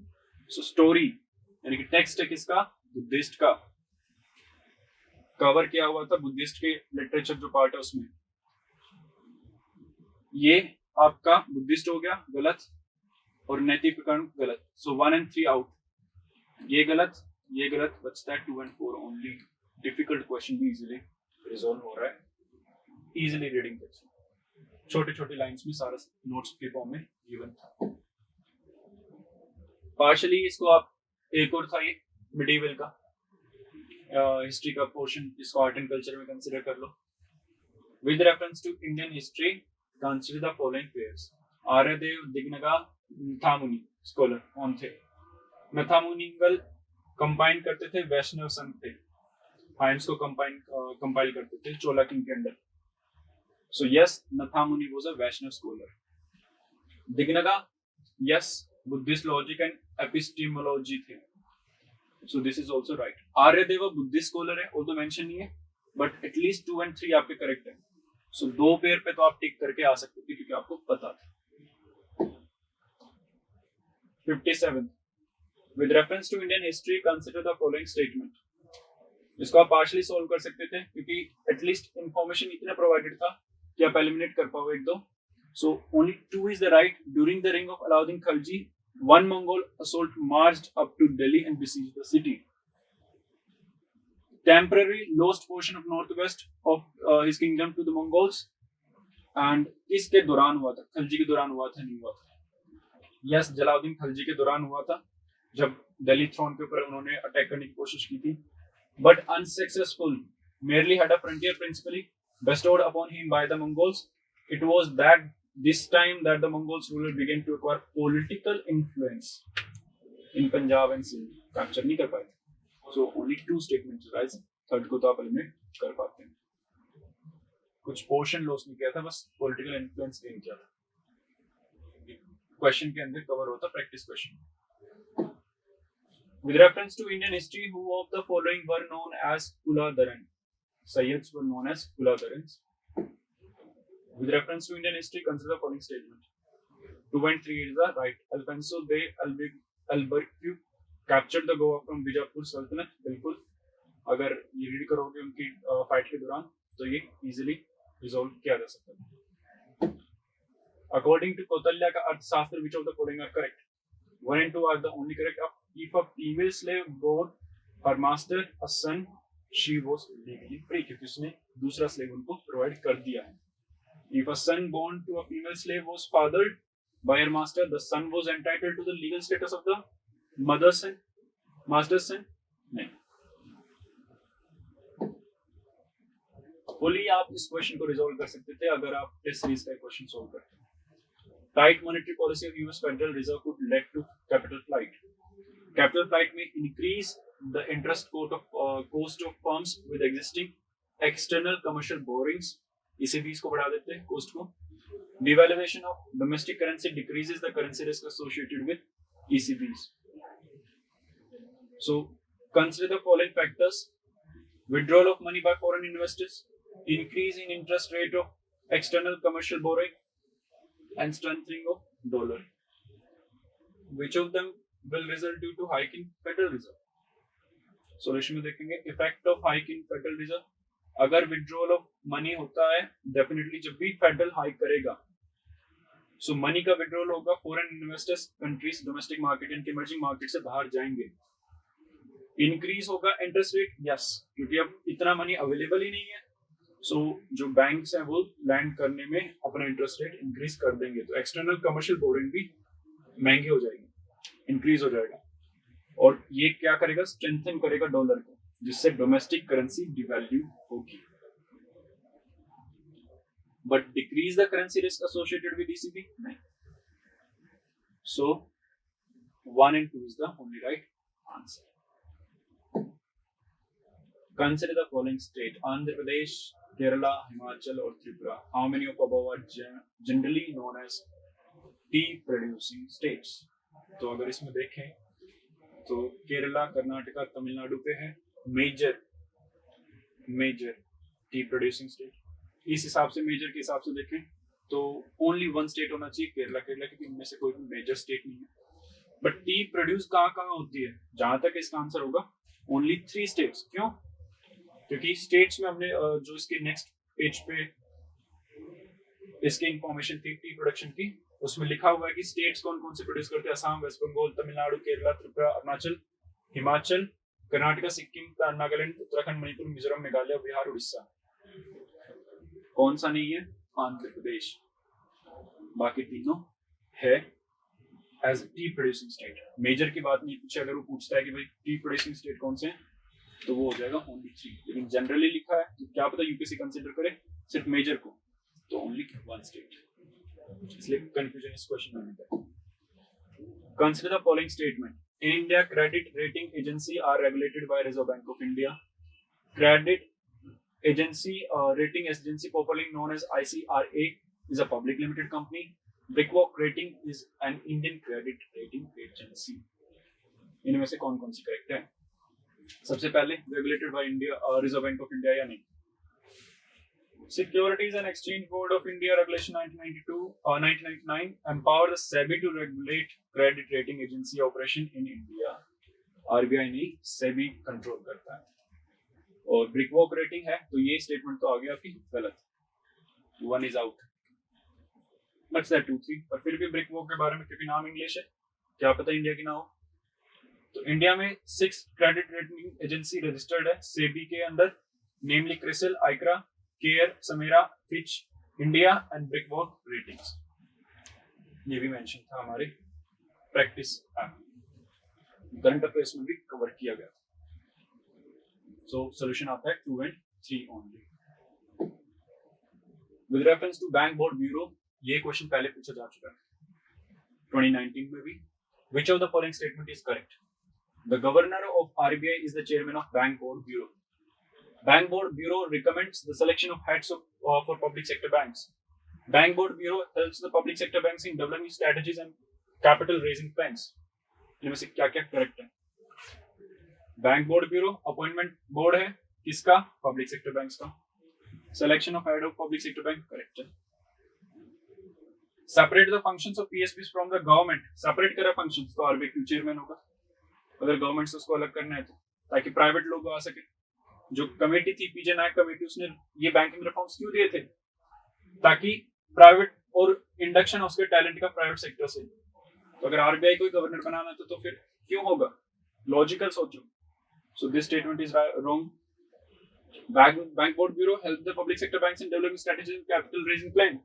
सो स्टोरी यानी कि टेक्स्ट है किसका? बुद्धिस्ट का. कवर किया हुआ था बुद्धिस्ट के लिटरेचर जो पार्ट है उसमें. ये आपका बुद्धिस्ट हो गया गलत और नैतिक गलत. सो 1 and 3 आउट. ये गलत, ये गलत. बचता है 2 and 4 ओनली. डिफिकल्ट क्वेश्चन भी इजीली रिजॉल्व हो रहा है. इजीली रीडिंग क्वेश्चन, छोटे छोटे लाइंस में सारा नोट्स के फॉर्म में गिवन था. पार्शियली इसको आप एक और था ये मिडीवल का हिस्ट्री का पोर्शन, इसको आर्ट एंड कल्चर में कंसीडर कर लो. With reference to Indian history consider the following pairs. Aryadeva Dignaga Nathamuni scholar कौन थे? नथामुनिंगल कंबाइन करते थे, वैष्णव संघ थे. हाइम्स को कंपाइल करते थे चोला किंग के under. So yes, Nathamuni was a Vaishnava scholar. Dignaga yes, Buddhist logic and epistemology थे. So this is also right. Aryadeva Buddhist scholar है, वो तो मेंशन नहीं है, बट एटलीस्ट 2 and 3 आपके करेक्ट है. सो 2 पेयर पे तो आप टिक करके आ सकते थे क्योंकि आपको पता था. 57. With reference to Indian history, consider the following statement. इसको आप पार्शली सोल्व कर सकते थे क्योंकि एटलीस्ट इंफॉर्मेशन इतना प्रोवाइडेड था कि आप एलिमिनेट कर पाओ एक दो. So only 2 is the right. During the reign of Alauddin Khilji, one Mongol assault marched up to Delhi and besieged the city. temporarily lost portion of northwest of his kingdom to the Mongols. And किसके दौरान हुआ था? खलजी के दौरान हुआ था? नहीं हुआ था? यस, जलालुद्दीन खलजी के दौरान हुआ था, जब दिल्ली थ्रोन के ऊपर उन्होंने अटैक करने की कोशिश की थी, but unsuccessful. Merely had a frontier principally bestowed upon him by the Mongols. It was that this time that the Mongols ruler began to acquire political influence in Punjab and Sindh. Capture नहीं कर पाए, so only two statements arise. Third को तो आप एलिमिनेट कर पाते हैं. कुछ पोर्शन लॉस नहीं किया था, बस पॉलिटिकल इन्फ्लुएंस गेन किया था. क्वेश्चन के अंदर कवर होता practice question. With reference to Indian history, who of the following were known as Kuladaran? Sayyids were known as Kuladarans. With reference to Indian history, consider the following statement. 2 and 3 is the right. Alfonso de Albuquerque captured the Goa from Bijapur Sultanate. बिल्कुल, अगर ये रीड करोगे उनकी फाइट के दौरान तो ये इजीली रिजॉल्व किया जा सकता है. According to Kautilya का अर्थशास्त्र, which of the following are correct? 1 and 2 are the only correct. If a female slave bore her master a son, she was legally free, क्योंकि उसने दूसरा स्लेव उनको प्रोवाइड कर दिया है. If a son born to a female slave was fathered by her master, the son was entitled to the legal status of the mother's son, master's son. नहीं. फुली आप इस क्वेश्चन को रिजॉल्व कर सकते थे अगर आप टेस्ट सीरीज का क्वेश्चन सॉल्व करते. Tight monetary policy of US Federal Reserve could led to capital flight. Capital flight में increase the interest cost of firms with existing external commercial borrowings. ECBs को बढ़ा देते हैं कोस्ट को. Devaluation of domestic currency decreases the currency risk associated with ECBs. So consider the following factors. Withdrawal of money by foreign investors, increase in interest rate of external commercial borrowing, and strengthening of dollar. Which of them will result due to hike in Federal Reserve? Solution में देखेंगे effect of hike in Federal Reserve. अगर withdrawal of money होता है, definitely जब भी Federal hike करेगा, so money का withdrawal होगा, foreign investors countries domestic market and emerging market से बाहर जाएंगे. इंक्रीज होगा इंटरेस्ट रेट, यस, क्योंकि अब इतना मनी अवेलेबल ही नहीं है. सो जो बैंक्स हैं वो लैंड करने में अपना इंटरेस्ट रेट इंक्रीज कर देंगे, तो एक्सटर्नल कमर्शियल बोरिंग भी महंगी हो जाएगी, इंक्रीज हो जाएगा. और ये क्या करेगा? स्ट्रेंथन करेगा डॉलर को, जिससे डोमेस्टिक करेंसी डिवैल्यू होगी. But decrease the currency risk associated with ECB नहीं. सो 1 and 2 is the only right answer. Consider the following state: Andhra Pradesh, Kerala, Himachal or Tripura. How many of above are generally known as tea producing states? तो अगर इसमें देखें तो केरला, कर्नाटका, तमिलनाडु पे है मेजर टी प्रोड्यूसिंग स्टेट. इस हिसाब से मेजर के हिसाब से देखें तो ओनली वन स्टेट होना चाहिए केरला, क्योंकि इनमें से कोई भी मेजर स्टेट नहीं है. बट टी प्रोड्यूस कहाँ होती है? जहां तक इसका आंसर होगा ओनली 3 स्टेट्स. क्यों? क्योंकि स्टेट्स में हमने जो इसके नेक्स्ट पेज पे इसकी इंफॉर्मेशन थी टी प्रोडक्शन की, उसमें लिखा हुआ है कि स्टेट्स कौन कौन से प्रोड्यूस करते हैं. असम, वेस्ट बंगाल, तमिलनाडु, केरला, त्रिपुरा, अरुणाचल, हिमाचल, कर्नाटका, सिक्किम, नागालैंड, उत्तराखंड, मणिपुर, मिजोरम, मेघालय, बिहार, उड़ीसा. कौन सा नहीं है? आंध्र प्रदेश. बाकी तीनों है as tea producing state. Major की बात नहीं पूछे, अगर वो पूछता है कि भाई टी प्रोड्यूसिंग स्टेट कौन से हैं, तो वो हो जाएगा ओनली 3. लेकिन जनरली लिखा है तो क्या पता यूपीएससी कंसीडर करे सिर्फ मेजर को, तो ओनली 1 स्टेट. इसलिए कंफ्यूजन इस क्वेश्चन में आता है. Consider the following statement. In India, credit rating agency are regulated by Reserve Bank of India. Credit agency rating agency popularly known as ICRA is a public limited company. Brickwork Rating is an Indian credit rating agency. इनमें से कौन कौन सी करेक्ट है? सबसे पहले regulated by India reserve Bank of India या नहीं? Securities and exchange board of India regulation 1999 empower the SEBI to regulate credit rating agency operation in India. RBI नहीं, सेबी कंट्रोल करता है. और ब्रिकवॉक रेटिंग है, तो ये स्टेटमेंट तो आ गया आपकी गलत. 1 is out. But that 2 3. पर फिर भी ब्रिकवॉक के बारे में, क्योंकि नाम इंग्लिश है, क्या पता इंडिया की ना हो. तो इंडिया में 6 क्रेडिट रेटिंग एजेंसी रजिस्टर्ड है सेबी के अंदर, namely CRISIL, ICRA, CARE, SMERA, Fitch, India and Brickwork ratings. ये भी मेंशन था हमारे प्रैक्टिस ऐप, करंट अफेयर्स में भी कवर किया गया। सो सॉल्यूशन आता है 2 and 3 ओनली। With reference to bank board bureau, ये क्वेश्चन पहले पूछा जा चुका है 2019 में भी। Which of the following statement is correct? The governor of RBI is the chairman of Bank Board Bureau. Bank Board Bureau recommends the selection of heads for public sector banks. Bank Board Bureau helps the public sector banks in developing strategies and capital raising plans. इनमें से क्या क्या करेक्ट है? Bank board bureau appointment board है किसका? पब्लिक सेक्टर बैंक्स का। Selection of head of public sector bank correct है। Separate the functions of PSBs from the government, separate करा फंक्शंस तो आरबीआई क्यों चेयरमैन होगा अगर गवर्नमेंट से उसको अलग करना है तो, ताकि प्राइवेट लोग आ सके। जो कमेटी थी पीजे नायक कमेटी, उसने ये बैंकिंग रिफॉर्म्स क्यों दिए थे? ताकि प्राइवेट और इंडक्शन उसके टैलेंट का प्राइवेट सेक्टर से। तो अगर आरबीआई को गवर्नर बनाना था तो फिर क्यों होगा? लॉजिकल सोचो। So this statement is wrong. Bank Board Bureau helps the public sector banks in developing strategies and capital raising plan.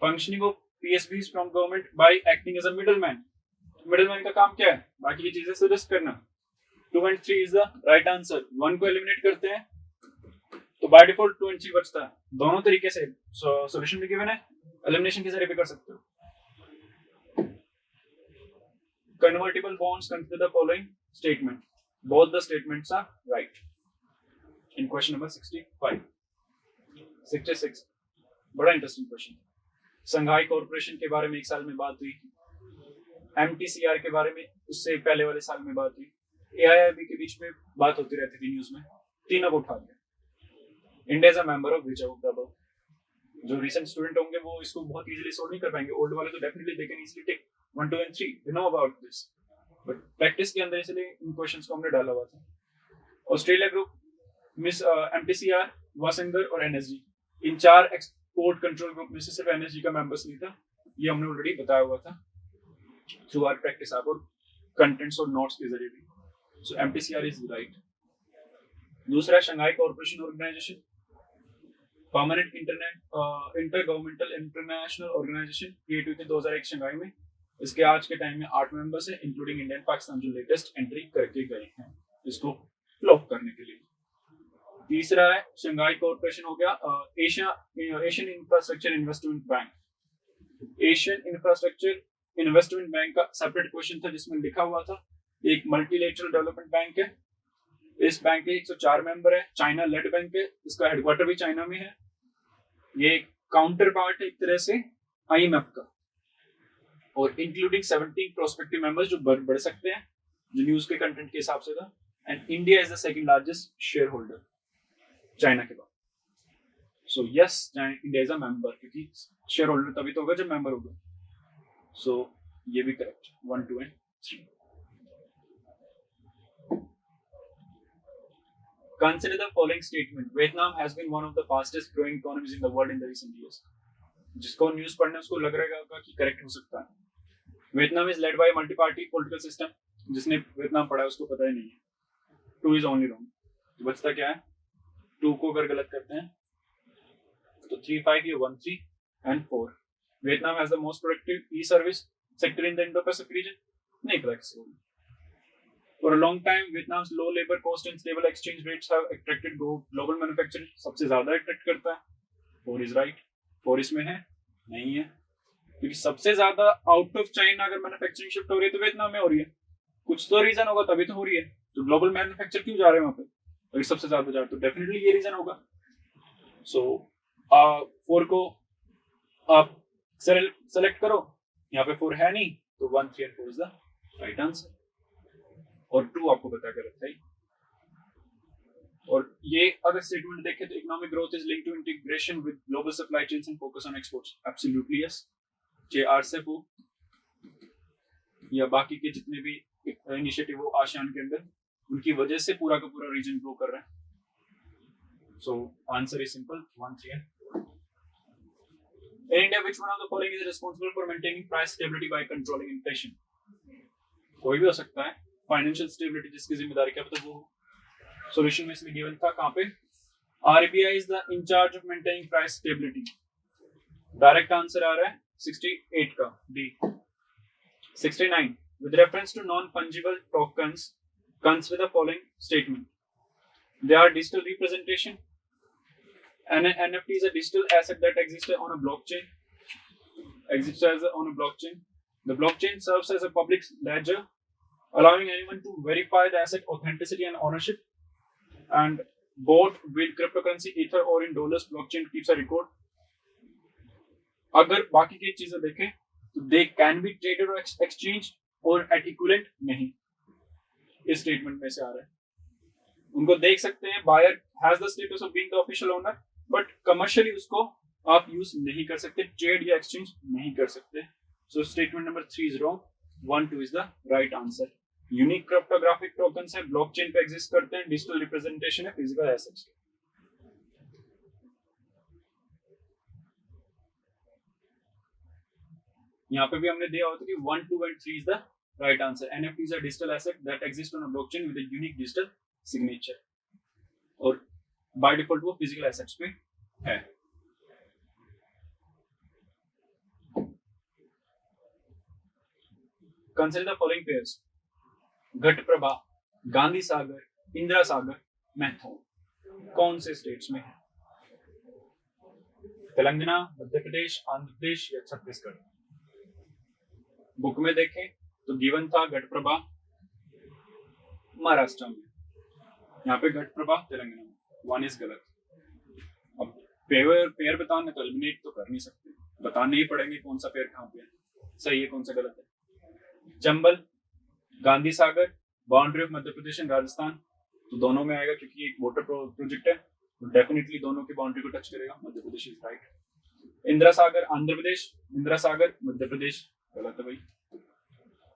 Functioning of PSBs from government by acting as a middleman. Middleman का काम क्या है? बाकी की चीजें सजेस्ट करना। 2 and 3 is the right answer. 1 को एलिमिनेट करते हैं तो बाय डिफॉल्ट 2 and 3 बचता है। दोनों तरीके से सॉल्यूशन भी गिवन है, एलिमिनेशन के जरिए भी कर सकते हो। Convertible bonds consider the following statement. Both the statements are right. In question number 65, 66, बड़ा इंटरेस्टिंग क्वेश्चन। संघाई कॉर्पोरेशन के बारे में एक साल में बात हुई, एमटीसीआर के बारे में उससे पहले वाले साल में बात हुई, एआईआईबी के बीच में बात होती रहती थी न्यूज में, तीनों को उठा दिया। India is a member of which of the above? जो रिसेंट स्टूडेंट होंगे वो इसको बहुत इजीली सॉल्व नहीं कर पाएंगे, ओल्ड वाले तो definitely they can easily take 1, 2 and 3, they know about this, but practice के अंदर इसलिए इन क्वेश्चंस को हमने डाला हुआ था। ऑस्ट्रेलिया ग्रुप, मिस एमटीसीआर, वासेंगर और एनएसजी, इन 4 एक्सपोर्ट कंट्रोल ग्रुप में से सिर्फ एनएसजी का मेंबर्स नहीं था, ये हमने ऑलरेडी बताया हुआ था थ्रू आवर प्रैक्टिस ऐप और कंटेंट्स और नोट्स के जरिए भी। So MTCR is right. दूसरा Shanghai corporation organisation, permanent inter governmental international organisation, create हुई थी 2001 शंघाई में। इसके आज के टाइम में 8 मेंबर्स हैं इंक्लूडिंग इंडिया एंड पाकिस्तान, जो लेटेस्ट एंट्री करके गए हैं इसको फ्लॉप करने के लिए। तीसरा है शंघाई कॉर्पोरेशन हो गया Asian infrastructure investment bank. Asian infrastructure investment bank का सेपरेट क्वेश्चन था जिसमें लिखा हुआ था एक मल्टीलेटरल डेवलपमेंट बैंक है। इस बैंक के 104 मेंबर है, चाइना लेड बैंक है, इसका हेडक्वार्टर भी चाइना में है। ये काउंटर पार्ट है एक तरह से आईएमएफ का, और इंक्लूडिंग 17 प्रोस्पेक्टिव मेंबर्स जो बढ़ सकते हैं, जो न्यूज के कंटेंट के हिसाब से था। And India is the second largest share holder China के बाद। So yes, India is a member, क्योंकि शेयर होल्डर तभी तो होगा जब मेंबर होगा। सो ये भी correct, 1, 2 and 3। Consider the following statement. Vietnam has been one of the fastest growing economies in the world in the recent years. जिसको न्यूज पढ़ने उसको लग रहा होगा कि करेक्ट हो सकता है। Vietnam is led by multi party political system. जिसने वियतनाम पढ़ा है उसको पता ही नहीं है। 2 इज ओनली रॉन्ग, तो बचता क्या है? 2 को अगर गलत करते हैं तो 3, 5, ये 1, 3 and 4। Vietnam has the most productive E service sector in the Indo Pacific region, नहीं पता किसको। For a long time, Vietnam's low labor cost and stable exchange rates have attracted global manufacturing. सबसे ज्यादा अट्रैक्ट करता है। 4 is right. 4 इसमें है? नहीं है, क्योंकि सबसे ज्यादा आउट ऑफ चाइना अगर मैन्युफैक्चरिंग शिफ्ट हो रही है तो वियतनाम में हो रही है। कुछ तो रीजन होगा तभी तो हो रही है। तो ग्लोबल मैन्युफैक्चर क्यों जा रहे हैं वहां पे? अगर सबसे ज्यादा जा रहे तो डेफिनेटली ये रीजन होगा। सो 4 को आप सेलेक्ट करो, यहाँ पे 4 है नहीं, तो 1, 3 and 4 is the right answer. और 2 आपको बता कर रखा है। और ये अगर स्टेटमेंट देखें तो economic growth is linked to integration with global supply chains and focus on exports. Absolutely yes. RCEP हो या बाकी के जितने भी इनिशिएटिव हो आसियान के अंदर, उनकी वजह से पूरा का पूरा रीजन ग्रो कर रहा है। So answer is simple, 1, 3 and 4। In India, which one of the following is responsible for maintaining price stability by controlling inflation? कोई भी हो सकता है, फाइनेंशियल स्टेबिलिटी जिसकी जिम्मेदारी क्या पता वो सॉल्यूशन में इसमें गिवन था कहाँ पे RBI is the in charge of maintaining price stability. Direct answer आ रहा है 68 का D. 69 with reference to non-fungible tokens comes with the following statement. They are digital representation. An NFT is a digital asset that exists on a blockchain. The blockchain serves as a public ledger, allowing anyone to verify the asset authenticity and ownership. And both with cryptocurrency, Ether or in dollars, blockchain keeps a record. अगर बाकी की चीजें देखें तो they can be traded or exchanged or at equivalent नहीं, इस स्टेटमेंट में से आ रहा है। उनको देख सकते हैं, buyer has the status of being the official owner, but commercially उसको आप यूज नहीं कर सकते, ट्रेड या एक्सचेंज नहीं कर सकते। So statement number 3 is wrong, 1 2 is the right answer. Unique cryptographic tokens है, ब्लॉकचेन पे एग्जिस्ट करते हैं, डिजिटल रिप्रेजेंटेशन है फिजिकल एसेट्स। यहाँ पे भी हमने दिया होता कि 1 2 and 3 is the right answer. NFT is a digital asset that exist on a blockchain with a unique digital signature, और बाय डिफॉल्ट वो फिजिकल एसेट्स पे है। Consider the following pairs, Ghataprabha, Gandhi Sagar, Indira Sagar, Maithon कौन से स्टेट्स में है? तेलंगाना, मध्य प्रदेश, आंध्र प्रदेश या छत्तीसगढ़? बुक में देखें तो गिवन था घटप्रभा महाराष्ट्र में, यहाँ पे घटप्रभा तेलंगाना में। 1 इज गलत। अब पेयर बताने तो एलिमिनेट तो कर नहीं सकते, बताने ही पड़ेंगे कौन सा पेयर कहाँ पे है, सही है कौन सा गलत है। Chambal, Gandhi Sagar, boundary of Madhya Pradesh and Rajasthan, तो दोनों में आएगा क्योंकि एक वाटर प्रोजेक्ट है, तो डेफिनेटली दोनों की बाउंड्री को टच करेगा, मध्य प्रदेश इज राइट। इंदिरा सागर आंध्र प्रदेश, इंदिरा सागर मध्य प्रदेश, गलत है भाई।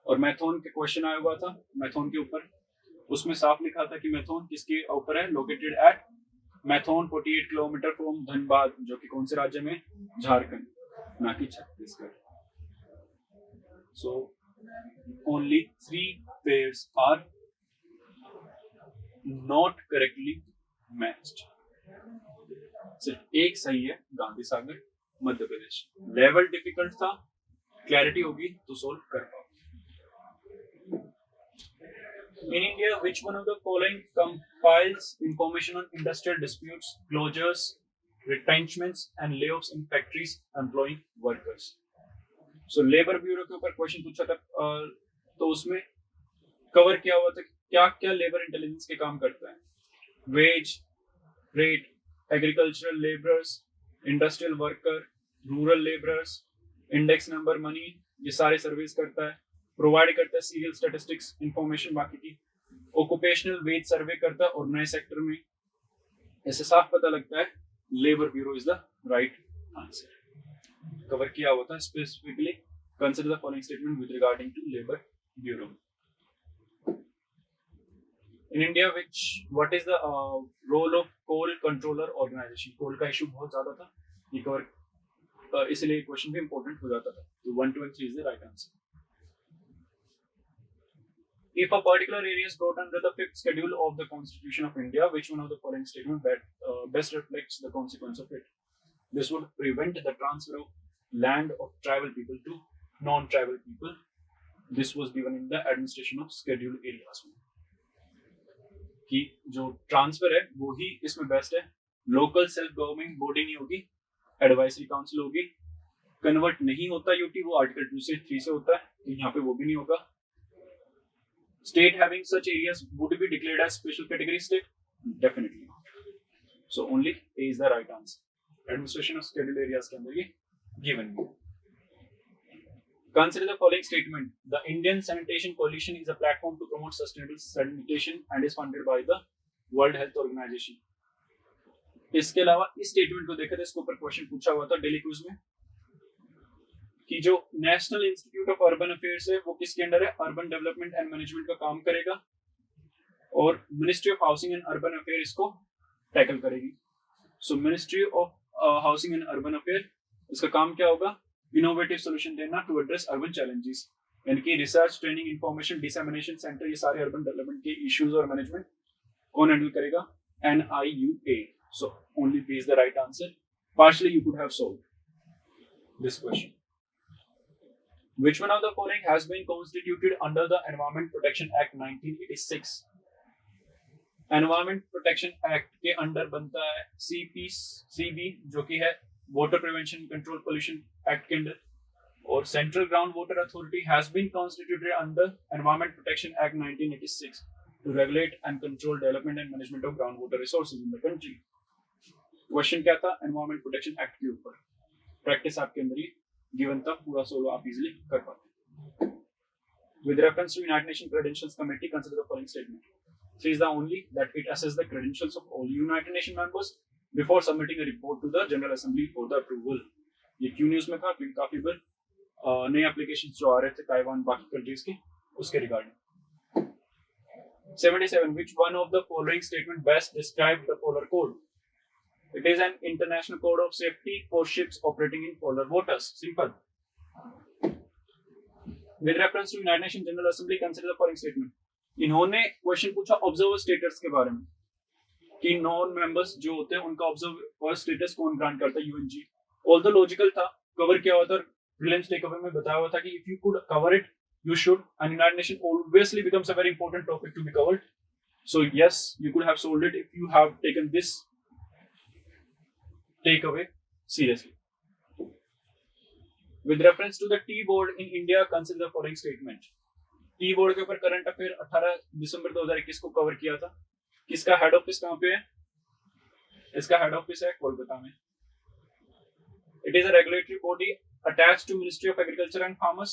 और मैथोन के क्वेश्चन आया हुआ था मैथोन के ऊपर, उसमें साफ लिखा था कि मैथोन किसके ऊपर है, located at Maithon 48 kilometre from Dhanbad, जो कि कौन से राज्य में, झारखंड, ना कि Chhattisgarh. So only 3 pairs are not correctly matched. सिर्फ एक सही है, गांधी सागर मध्य प्रदेश। लेवल डिफिकल्ट था, क्लैरिटी होगी तो सोल्व कर पाओ। In India, which one of the following compiles information on industrial disputes, closures, retrenchments, and layoffs in factories employing workers? So, labour bureau के ऊपर क्वेश्चन पूछा था, तो उसमें कवर किया हुआ था क्या क्या लेबर इंटेलिजेंस के काम करता है। Wage, rate, agricultural labourers, industrial worker, rural labourers, index number money, ये सारे सर्विस करता है। प्रोवाइड करता है सीरियल स्टैटिस्टिक्स इंफॉर्मेशन बाकी की। ऑक्यूपेशनल वेज सर्वे करता है, और नए सेक्टर में ऐसे साफ पता लगता है labour bureau is the right answer. Cover किया हुआ था specifically, consider the following statement with regarding to labour bureau. In India what is the role of coal controller organisation? Coal का इशू बहुत ज्यादा था, ये कवर इसलिए क्वेश्चन भी इंपॉर्टेंट हो जाता था। तो 1 2 and 3 is the right answer. If a particular area is brought under the 5th schedule of the Constitution of India, which one of the following statements best reflects the consequence of it? This would prevent the transfer of land of tribal people to non-tribal people. This was given in the administration of scheduled areas. कि जो ट्रांसफर है वो ही इसमें बेस्ट है। लोकल सेल्फ गवर्नमेंट बॉडी नहीं होगी, एडवाइजरी काउंसिल होगी। कन्वर्ट नहीं होता यूटी, वो आर्टिकल 2 से 3 से होता है, तो यहाँ पे वो भी नहीं होगा। State having such areas would be declared as special category state? Definitely not. So only A is the right answer. Administration of scheduled areas के अंदर ये given है। Consider the following statement. The Indian Sanitation Coalition is a platform to promote sustainable sanitation and is funded by the World Health Organization. इसके अलावा इस स्टेटमेंट को देखा था, इसके ऊपर क्वेश्चन पूछा हुआ था डेली क्विज में कि जो national institute of urban affairs है वो किसके अंडर है, अर्बन डेवलपमेंट एंड मैनेजमेंट का काम करेगा, और ministry of housing and urban affair इसको टैकल करेगी। सो ministry of housing and urban affair, इसका काम क्या होगा, इनोवेटिव सॉल्यूशन देना टू एड्रेस अर्बन चैलेंजेस। यानी कि research, training, information dissemination centre, ये सारे अर्बन डेवलपमेंट के इश्यूज और मैनेजमेंट कौन हैंडल करेगा? NIUA. So only B is the right answer. Partially you could have solved this question. Which one of the following has been constituted under the Environment Protection Act 1986? Environment Protection Act के अंडर बनता है CPCB जो कि है Water Prevention Control Pollution Act के अंडर, और Central Groundwater Authority has been constituted under Environment Protection Act 1986 to regulate and control development and management of groundwater resources in the country. Question क्या था? एनवायरमेंट प्रोटेक्शन एक्ट के ऊपर। प्रैक्टिस आपके अंदर ये गिवन था, पूरा सोलो आप इजीली कर पाते। With reference to United Nations Credentials Committee, consider the following statement. C is the only that it assesses the credentials of all United Nations members before submitting a report to the General Assembly for the approval. ये क्यों न्यूज में था? क्योंकि काफी बार नए एप्लीकेशंस जो आ रहे थे ताइवान बाकी कंट्रीज के, उसके regarding. 77. Which one of the following statement best describe the polar code? It is an international code of safety for ships operating in polar waters. Simple. With reference to United Nations General Assembly, consider the following statement. इन्होंने क्वेश्चन पूछा ऑब्जर्वर स्टेटस के बारे में कि नॉन मेंबर्स जो होते हैं उनका ऑब्जर्वर स्टेटस कौन ग्रांट करता है? यूएनजी। ऑल द लॉजिकल था, कवर किया हुआ था, प्रीलिम्स टेकअवे में बताया हुआ था कि if you could cover it you should, and United Nations obviously becomes a very important topic to be covered. So yes, you could have solved it if you have taken this takeaway seriously. With reference to the T board in India, consider the following statement. T board के ऊपर करंट अफेयर 18 दिसंबर 2021 को कवर किया था। किसका हेड ऑफिस कहाँ पे है? इसका हेड ऑफिस है कोलकाता में। It is a regulatory body attached to Ministry of Agriculture and Farmers.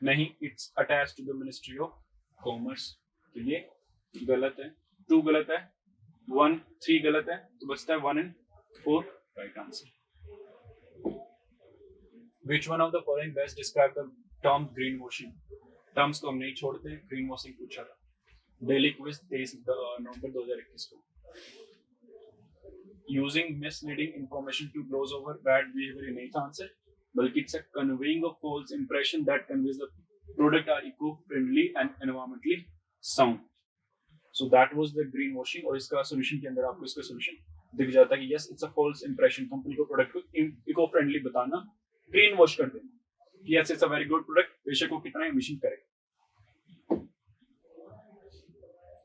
नहीं, it's attached to the Ministry of Commerce. तो ये गलत है, 2 गलत है, 1, 3 गलत है, तो बचता है 1 and 4 right answer. Which one of the following best describe the term greenwashing? Terms को हम नहीं छोड़ते, greenwashing पूछा था। डेली क्विज 23 नवंबर 2021 को। Using misleading information to gloss over bad behavior नहीं था आंसर, बल्कि it's a conveying of false impression that conveys the product are eco-friendly and environmentally sound. So that was the greenwashing, और इसका solution के अंदर आपको इसका solution दिख जाता है कि yes, it's a false impression, company को प्रोडक्ट को eco-friendly बताना, green wash कर देना। Yes, it's a very good product, बेशक वो कितना emission करेगा।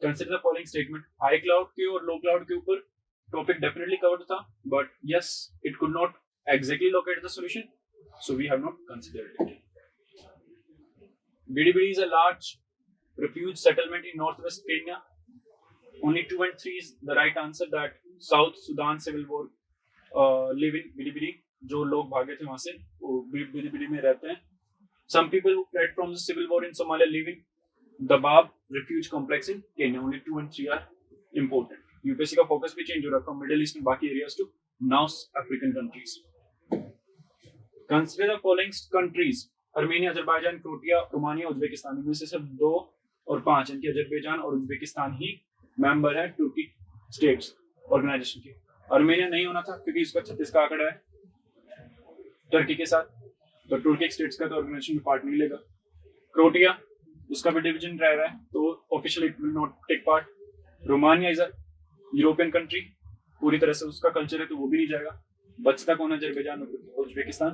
Consider the following statement. High cloud के और low cloud के ऊपर topic definitely covered था, but yes, it could not exactly locate the solution. So we have not considered it. Bidi is a large refuge settlement in northwest Kenya. Only 2 and 3 is the right answer. That South Sudan civil war live in Bidi. जो लोग भागे थे वहां से वो Bidi में रहते हैं. Some people who fled from the civil war in Somalia live in Dadaab refuge complex in Kenya. Only 2 and 3 are important. UPSC का focus भी change हो रहा है from Middle East and बाकी areas to now African countries. Consider the following countries. Armenia, Azerbaijan, Croatia, Romania, Uzbekistan. इनमें से सिर्फ 2 और 5 इनके अजरबैजान और उज्बेकिस्तान ही मेंबर है तुर्की स्टेट्स ऑर्गेनाइजेशन के। अर्मेनिया नहीं होना था क्योंकि इसका 36 का आंकड़ा है टर्की के साथ, तो तुर्की स्टेट्स का तो ऑर्गेनाइजेशन में पार्ट नहीं लेगा। क्रोएशिया, उसका भी डिवीजन रह रहा है तो officially it will not take part. Romania is a European country, पूरी तरह से उसका कल्चर है तो वो भी नहीं जाएगा। बचता कौन है? अजरबैजान और उज्बेकिस्तान।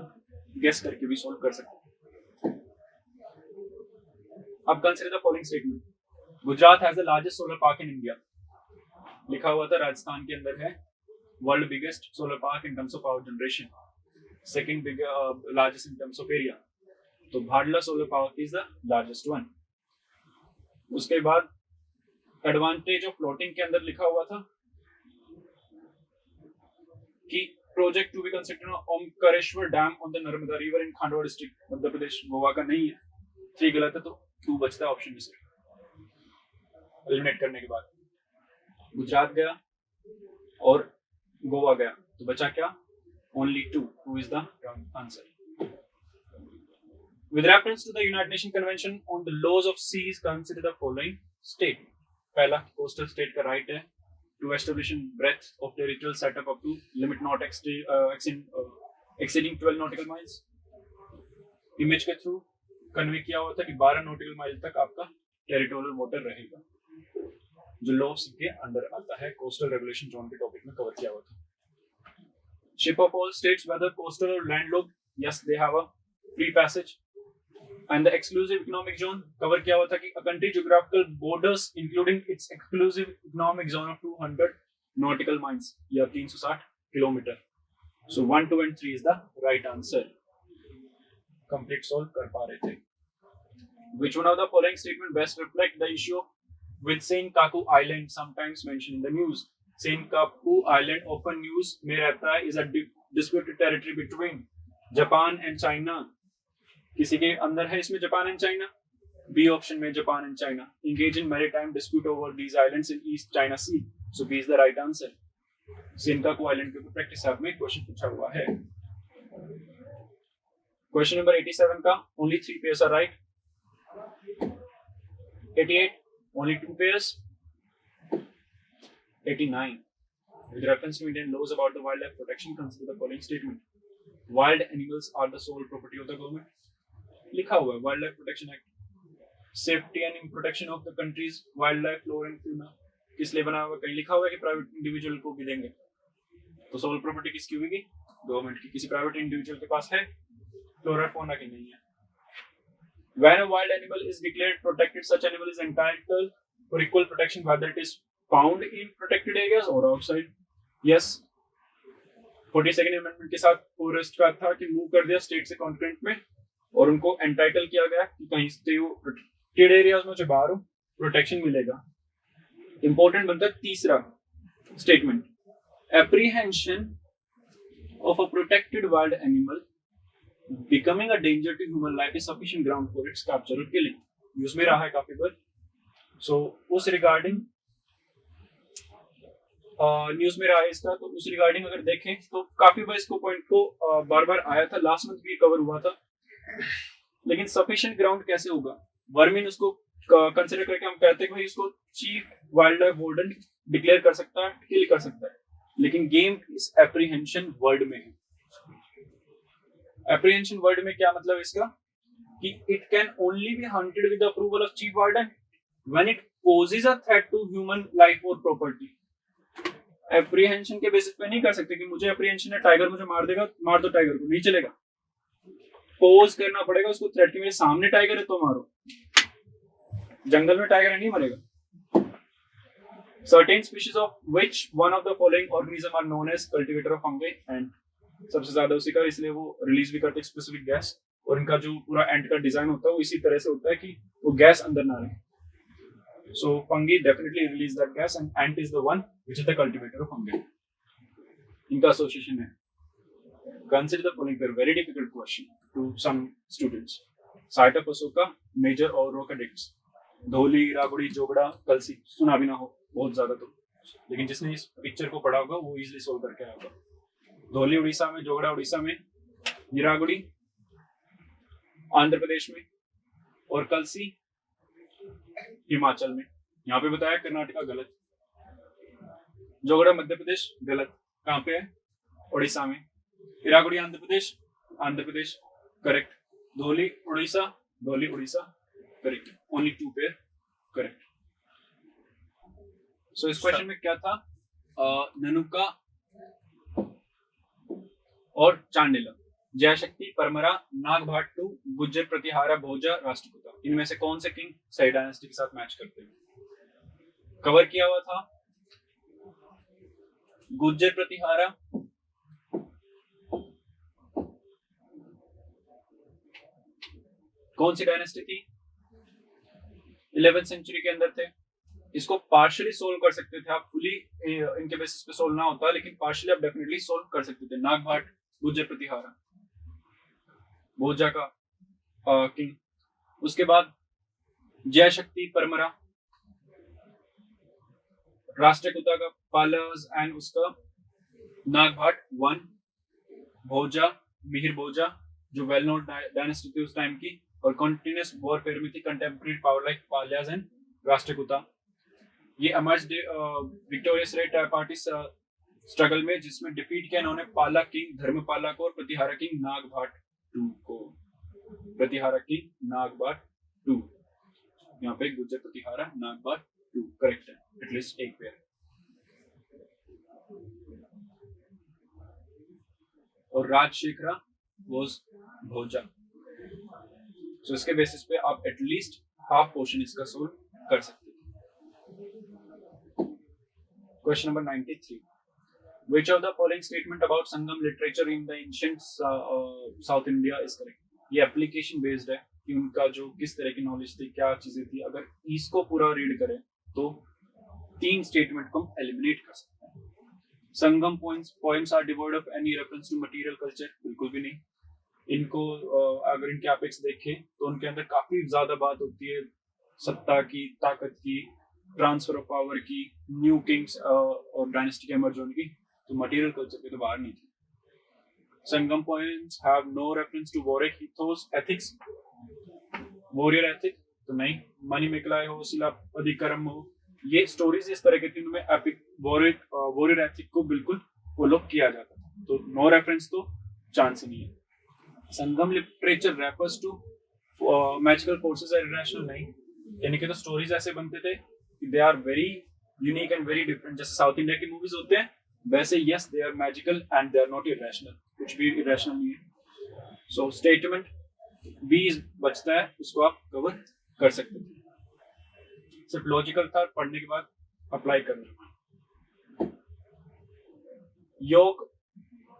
गेस करके भी सॉल्व कर सकते हैं। अब consider the following statement. Gujarat has the largest solar park in India. लिखा हुआ था राजस्थान के अंदर है world biggest solar park in terms of power generation, second largest in terms of area. तो Bhadla solar park is the largest one. उसके बाद एडवांटेज ऑफ फ्लोटिंग के अंदर लिखा हुआ था कि project to be constructed Omkareshwar dam on the Narmada river in Khandwa district Madhya Pradesh. Goa का नहीं है. 3 गलत है तो 2 बचता है ऑप्शन में से एलिमिनेट करने के बाद. गुजरात गया और गोवा गया तो बचा क्या? Only 2. 2 is the answer. With reference to the United Nations Convention on the Laws of Seas, consider the following statement. पहला, coastal state का right है to establish breadth of territorial setup up to limit not exceeding 12 nautical miles. Image के through कन्वे किया हुआ था कि 12 नॉटिकल माइल तक आपका टेरिटोरियल वाटर रहेगा, जो लॉ ऑफ सी के अंडर आता है, कोस्टल रेगुलेशन जोन के टॉपिक में कवर किया हुआ था। Ship of all states whether coastal और landlocked, yes they have a free passage. And the exclusive economic zone cover किया हुआ था कि a country geographical borders including its exclusive economic zone of 200 nautical miles या 360 kilometre. So 1, 2 and 3 is the right answer. Complete solve कर पा रहे थे। Which one of the following statement best reflect the issue with Senkaku Island sometimes mentioned in the news? Senkaku Island often news में रहता है is a disputed territory between Japan and China. किसी के अंदर है इसमें Japan and China? B option में Japan and China engage in maritime dispute over these islands in East China Sea. So B is the right answer. Senkaku Island के ऊपर प्रैक्टिस ऐप में क्वेश्चन पूछा हुआ है। क्वेश्चन नंबर 87 का only 3 pairs are right. 88 only 2 pairs. 89 with reference to Indian laws about the wildlife protection consider the following statement. Wild animals are the sole property of the government. लिखा हुआ है wild protection act, safety and protection of the countries wild life flora and fauna किस लिए बना हुआ है? कहीं लिखा हुआ है कि प्राइवेट इंडिविजुअल को भी देंगे, तो सोल प्रॉपर्टी किसकी होगी? गवर्नमेंट की। किसी प्राइवेट इंडिविजुअल के पास है, फ्लोरा फौना की नहीं है। When a wild animal is declared protected, such animal is entitled for equal protection whether it is found in protected areas or outside. Yes. 42nd amendment के साथ फॉरेस्ट का था कि मूव कर दिया स्टेट से कॉन्करेंट में और उनको एंटाइटल किया गया कि कहीं से वो प्रोटेक्टेड एरियाज में जो बाहर हो प्रोटेक्शन मिलेगा। इंपॉर्टेंट बनता है तीसरा statement, apprehension of a protected wild animal becoming a danger to human life is sufficient ground for its capture or killing. Use में रहा है काफी बार। सो उस रिगार्डिंग न्यूज में रहा है इसका, तो उस रिगार्डिंग अगर देखें तो काफी बार इसको पॉइंट को बार बार आया था, लास्ट मंथ भी कवर हुआ था। लेकिन सफिशिएंट ग्राउंड कैसे होगा? वर्मिन उसको कंसिडर करके हम कहते हैं कि भाई इसको chief wild life warden declare कर सकता है, किल कर सकता है, लेकिन गेम इस एप्रीहेंशन वर्ड में है। एप्रीहेंशन वर्ड में क्या मतलब इसका कि it can only be hunted with the approval of chief warden when it poses a threat to human life और प्रॉपर्टी। एप्रीहेंशन के बेसिस पे नहीं कर सकते कि मुझे एप्रीहेंशन है, टाइगर मुझे मार देगा, मार दो टाइगर को, नहीं चलेगा। पोज करना पड़ेगा उसको थ्रेट कि मेरे सामने टाइगर है तो मारो, जंगल में टाइगर है नहीं मरेगा। Certain species of which one of the following organism are known as cultivator of fungi and सबसे ज्यादा उसी का, इसलिए वो रिलीज भी करते हैं स्पेसिफिक गैस, और इनका जो पूरा एंट का डिजाइन होता है वो इसी तरह से होता है कि वो गैस अंदर ना रहे। So fungi definitely release that gas and ant is the one which is the cultivator of fungi. इनका एसोसिएशन है। Consider the following pair, very difficult question to some students. Site of Ashoka, major और रोक डिक्ट्स, धोली, रागुड़ी, जोगड़ा, कलसी, सुना भी ना हो बहुत ज्यादा तो, लेकिन जिसने इस पिक्चर को पढ़ा होगा वो इजीली सोल्व करके आया होगा। धौली उड़ीसा में, जोगड़ा उड़ीसा में, निरागुड़ी आंध्र प्रदेश में और कलसी हिमाचल में। यहाँ पे बताया कर्नाटका गलत, जोगड़ा मध्य प्रदेश गलत, कहाँ पे है? उड़ीसा में। Erragudi Andhra Pradesh correct, Dhauli Orissa correct, only 2 pair correct. So इस क्वेश्चन में क्या था? ननुका और चांडिला, जयशक्ति, परमरा, नागभाटू, गुज्जर प्रतिहारा, भोजा, राष्ट्रकूटा, इनमें से कौन से किंग सही डायनेस्टी के साथ मैच करते हैं? कवर किया हुआ था गुज्जर प्रतिहारा, कौन सी डायनेस्टी थी? 11th सेंचुरी के अंदर थे। इसको पार्शियली सोल्व कर सकते थे आप, फुली इनके बेसिस पे सोल्व ना होता, लेकिन पार्शियली आप डेफिनेटली सोल्व कर सकते थे। नागभाट, गुज्जर प्रतिहारा, भोजा का किंग। उसके बाद जयशक्ति, परमरा, राष्ट्रकूटा का पालस एंड उसका नागभाट 1, भोजा, मिहिर भोजा जो वेल नोन डायनेस्टी थी उस टाइम की और कंटिन्यूअस वॉरफेयर में थी, contemporary power like Palas and Rashtrakuta. ये अमर्ज विक्टोरियस रहे ट्राइपार्टिस स्ट्रगल में, जिसमें डिफीट किया इन्होंने पाला किंग धर्मपाला को और प्रतिहारा किंग नागभाट 2 को। प्रतिहारा की नागबार 2, यहाँ पे गुज्जर प्रतिहारा नागबार 2 करेक्ट है, एटलीस्ट एक पेयर। और राजशेखरा वाज भोजा। सो इसके बेसिस पे आप एटलीस्ट हाफ पोर्शन इसका सोल्व कर सकते हैं। Question number 93, which of the following statement about Sangam literature in the ancient South India is correct? ये एप्लीकेशन बेस्ड है कि उनका जो किस तरह की नॉलेज थी, क्या चीजें थी। अगर इसको पूरा रीड करें तो 3 स्टेटमेंट को हम एलिमिनेट कर सकते हैं। संगम poems are devoid of any reference to material culture, बिल्कुल भी नहीं। इनको अगर इनके एपिक्स देखें तो उनके अंदर काफी ज्यादा बात होती है सत्ता की, ताकत की, ट्रांसफर ऑफ पावर की, न्यू किंग्स और डायनेस्टी के एमर्ज होने की, तो मटेरियल कल्चर के तो बाहर नहीं थी। संगम poems have no reference to warrior ethos ethics, warrior ethic तो नहीं। मणिमेखलाय हो, शिलापदिकरम हो, ये स्टोरीज इस तरह की थी, उनमें एपिक वॉरियर एथिक को बिल्कुल फॉलो किया जाता था, तो नो रेफरेंस तो चांस ही नहीं है। Sangam literature refers to magical forces and irrational, नहीं। यानी कि तो स्टोरीज ऐसे बनते थे कि they are very unique and very different, जैसे साउथ इंडिया की मूवीज होते हैं वैसे yes they are magical and they are not irrational, कुछ भी इरेशनल नहीं है। सो स्टेटमेंट बी बचता है, उसको आप कवर कर सकते थे। सिर्फ लॉजिकल था, पढ़ने के बाद अप्लाई करना। योग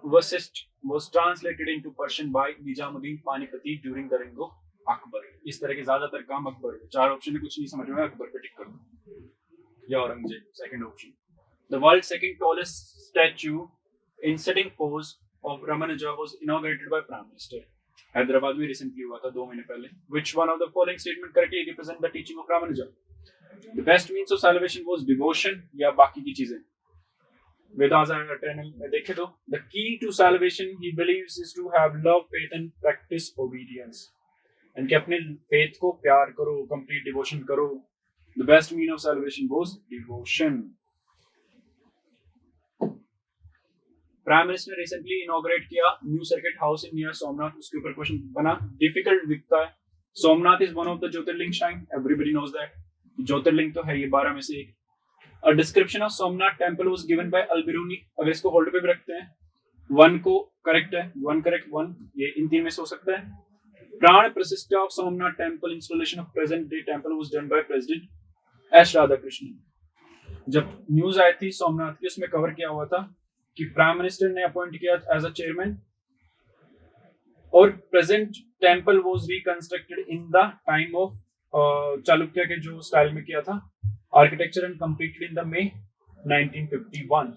Vashishtha was translated into Persian by Nizamuddin Panipati during the reign of Akbar. इस तरह के ज्यादातर काम अकबर है। 4 ऑप्शन में कुछ नहीं समझ में, अकबर पे टिक कर दो, या Aurangzeb second option. The world's second tallest statue in sitting pose of Ramanuja was inaugurated by Prime Minister। Hyderabad में रिसेंटली हुआ था 2 महीने पहले। Which one of the following statement correctly represent the teaching of Ramanuja? The best means of salvation was devotion, या बाकी की चीजें। Vedas are eternal में देखे तो the key to salvation he believes is to have love, faith and practice obedience, and कि अपने faith को प्यार करो, complete devotion करो। The best mean of salvation was devotion। Prime minister ने रिसेंटली इनॉग्रेट किया new circuit house in near Somnath, उसके ऊपर क्वेश्चन बना, डिफिकल्ट दिखता है। Somnath is one of the Jyotirlinga shrine, everybody knows that, Jyotirlinga तो है ये 12 में से एक। A description of Somnath temple was given by Al-Biruni। अगर इसको होल्ड पे भी रखते हैं, 1 को करेक्ट है, 1 करेक्ट 1, ये इन 3 में से हो सकता है। प्राण प्रतिष्ठा of Somnath temple installation of present day temple was done by president S Radhakrishnan. जब न्यूज आई थी सोमनाथ की, उसमें कवर किया हुआ था कि प्राइम मिनिस्टर ने अपॉइंट किया एज अ चेयरमैन, और present temple was reconstructed in the time of Chalukya के जो स्टाइल में किया था architecture, and completed in the May 1951।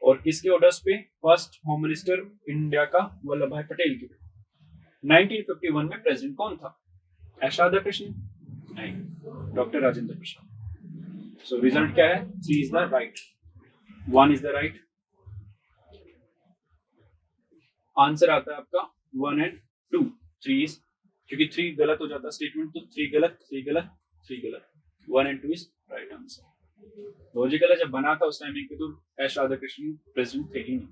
और किसके ऑर्डर्स पे? फर्स्ट होम मिनिस्टर इंडिया का वल्लभ भाई पटेल के। 1951 में प्रेसिडेंट कौन था? एस राधाकृष्णन? नहीं, doctor Rajendra Prasad. So result क्या है? 3 is the right, 1 is the right answer. आता है आपका 1 एंड 2, 3 इज, क्योंकि 3 गलत हो जाता स्टेटमेंट, तो 3 गलत, 3 गलत, 3 गलत, 1 and 2 is right answer. Logical है, जब बना था उस टाइमिंग पे तो एस राधाकृष्णन प्रेसिडेंट थे ही नहीं,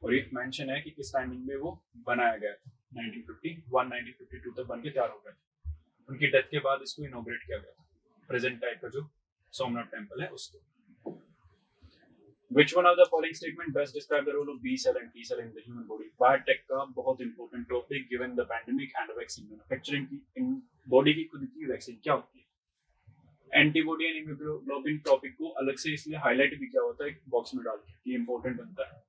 और ये मेंशन है कि किस टाइमिंग में वो बनाया गया था। 1951 1952 तक बन के तैयार हो गया था। उनकी डेथ के बाद इसको इनॉग्रेट किया गया था, प्रेजेंट टाइप का जो सोमनाथ टेम्पल है उसको। Which one of the following statement best describe the role of B cell and T cell in the human body? Biotech का बहुत important topic given the pandemic and vaccine manufacturing की। इन बॉडी की खुद की वैक्सीन क्या होती है? एंटीबॉडी एंड इम्यूनोग्लोबिन टॉपिक को अलग से इसलिए हाईलाइट भी किया होता है एक बॉक्स में डाल के, ये इंपॉर्टेंट बनता है।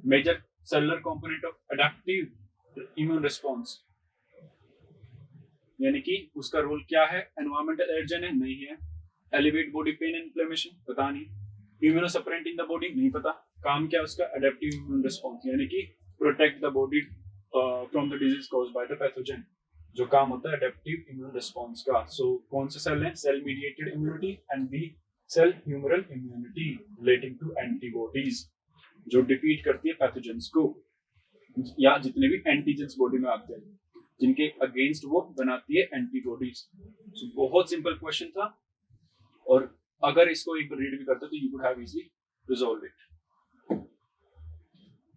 Major cellular component of adaptive immune response, यानी कि उसका रोल क्या है? एनवायरमेंटल एजेंट है? नहीं है। Elevate body pain and inflammation? पता नहीं। इम्यूनोसप्रेंट इन द बॉडी? नहीं पता। काम क्या है उसका? एडेप्टिव इम्यून रिस्पांस, यानी कि protect the body from the disease caused by the pathogen, जो काम होता है एडेप्टिव इम्यून रिस्पांस का। सो कौन से सेल हैं? Cell mediated immunity and B cell humoral immunity relating to antibodies, जो डिफीट करती है पैथोजेंस को, या जितने भी एंटीजेंस बॉडी में आते हैं जिनके अगेंस्ट वो बनाती है एंटीबॉडीज। सो बहुत सिंपल क्वेश्चन था, और अगर इसको एक बार रीड भी करते तो you would have easily resolve it.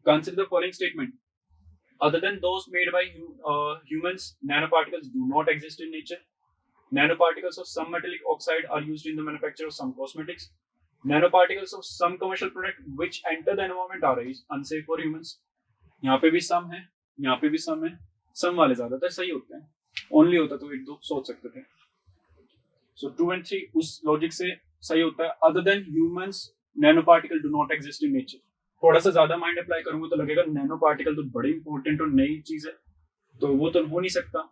Consider the following statement. Other than those made by humans, nanoparticles do not exist in nature. Nanoparticles of some metallic oxide are used in the manufacture of some cosmetics. Nanoparticles of some commercial product which enter the environment are unsafe for humans. यहाँ पे भी सम है, यहाँ पे भी सम है. सम वाले ज्यादातर सही होते हैं. ओनली होता तो एक दो सोच सकते थे. So 2 and 3 उस लॉजिक से सही होता है. Other than humans, nanoparticle do not exist in nature. थोड़ा सा ज्यादा माइंड अप्लाई करूंगा तो लगेगा नैनो पार्टिकल तो बड़ी इंपॉर्टेंट और नई चीज है, तो वो तो हो नहीं सकता.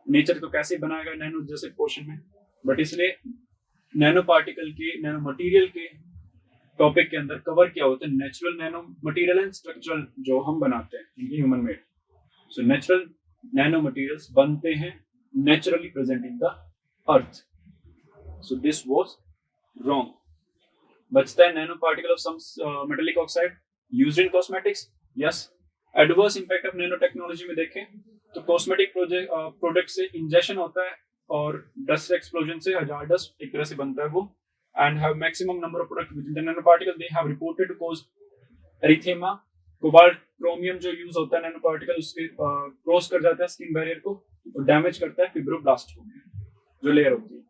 नेचर तो कैसे बनाएगा नैनो जैसे क्वेश्चन में. बट इसलिए नैनो पार्टिकल के, नैनो मटेरियल के टॉपिक के अंदर कवर क्या होता है, natural nano material and structural जो हम बनाते हैं human made. So natural nano materials बनते हैं naturally present in the earth. So this was wrong. बचता है nano particle of some metallic oxide used in cosmetics. Yes. Adverse impact of nano technology में देखें तो कॉस्मेटिक प्रोडक्ट से इंजेक्शन होता है और डस्ट एक्सप्लोजन से हजार्डस एक तरह से बनता है वो, and have maximum number of product within the nanoparticle. They have reported to cause erythema. Cobalt chromium जो यूज होता है नैनो पार्टिकल उसके क्रॉस कर जाता है स्किन बैरियर को और डैमेज करता है फिब्रोब्लास्ट को जो लेयर होती है.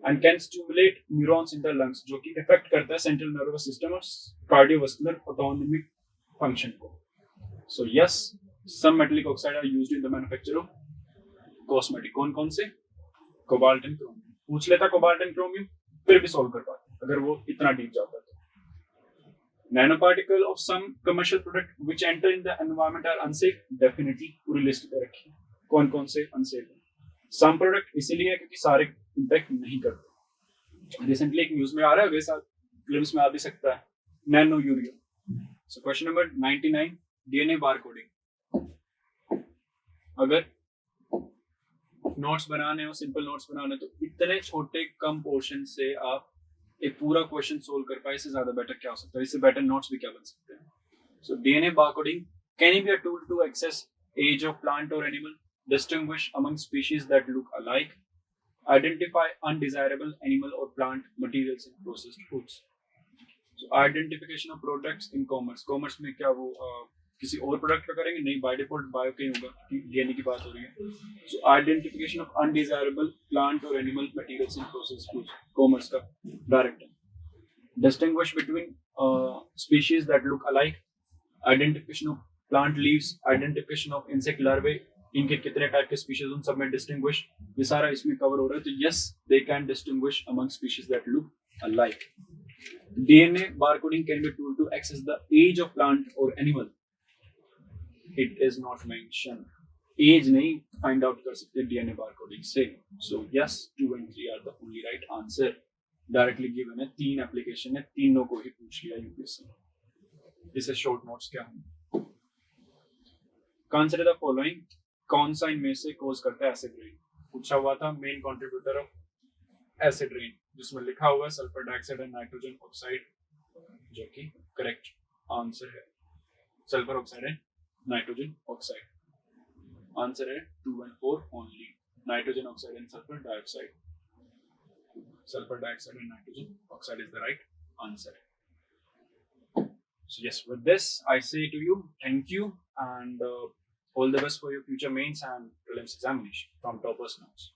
And can stimulate neurons in the lungs जो कि इफेक्ट करता है सेंट्रल नर्वस सिस्टम और कार्डियोवास्कुलर ऑटोनॉमिक फंक्शन को. So yes, some metallic oxide are used in the manufacture of cosmetic. कौन कौन से? Cobalt and chromium. पूछ लेता कोबाल्ट एंड क्रोमियम फिर भी सॉल्व कर पाते अगर वो इतना डीप जाता तो. Nanoparticle of some commercial product which enter in the environment are unsafe. Definitely पूरी लिस्ट पे रखी है कौन कौन से अनसेफ है. सम प्रोडक्ट इसीलिए है क्योंकि सारे इंपैक्ट नहीं करते. रिसेंटली एक न्यूज में आ रहा है, अगले साल फिल्म्स में आ भी सकता है, nano urea. So question number 99, DNA barcoding. अगर नोट्स बनाने हो, सिंपल नोट्स बनाने, तो इतने छोटे कम पोर्शन से आप एक पूरा क्वेश्चन सोल्व कर पाए, इससे ज्यादा बेटर क्या हो सकता है, इससे बेटर नोट्स भी क्या बन सकते हैं. So DNA barcoding can be a tool to access age of plant और animal, distinguish among species that look alike, identify undesirable animal or plant materials in processed foods. So identification of products in commerce. Commerce में क्या वो किसी और प्रोडक्ट का करेंगे? नहीं, बाय डिफॉल्ट बायो का ही होगा, डीएनए की बात हो रही है. So identification of undesirable plant और animal materials in processed foods, commerce का डायरेक्ट है. Distinguish between species that look alike, identification of plant leaves, identification of insect larvae, इनके कितने टाइप के स्पीशीज उन सब में डिस्टिंग्विश, ये सारा इसमें कवर हो रहा है. तो yes, they can distinguish among species that look alike. DNA barcoding can B a tool to access the age of plant or animal. It is not mentioned. Age नहीं फाइंड आउट कर सकते डीएनए बारकोडिंग से. So yes, 2 and 3 are the only right answer. Directly given है, 3 एप्लीकेशन है, तीनों को ही पूछ लिया यूपीएससी. इसे शॉर्ट नोट्स क्या होंगे? Consider the following. कौन सा इनमें से कॉज करता है एसिड रेन? पूछा हुआ था main contributor of acid rain, जिसमें लिखा हुआ sulphur dioxide and nitrogen oxide, जो कि करेक्ट आंसर है. Sulphur oxide and nitrogen oxide. Answer है 2 and 4 only. Nitrogen oxide and sulphur dioxide. Sulfur dioxide and nitrogen oxide is the right answer. So yes, with this I say to you thank you and all the best for your future mains and prelims examination from Toppers Notes.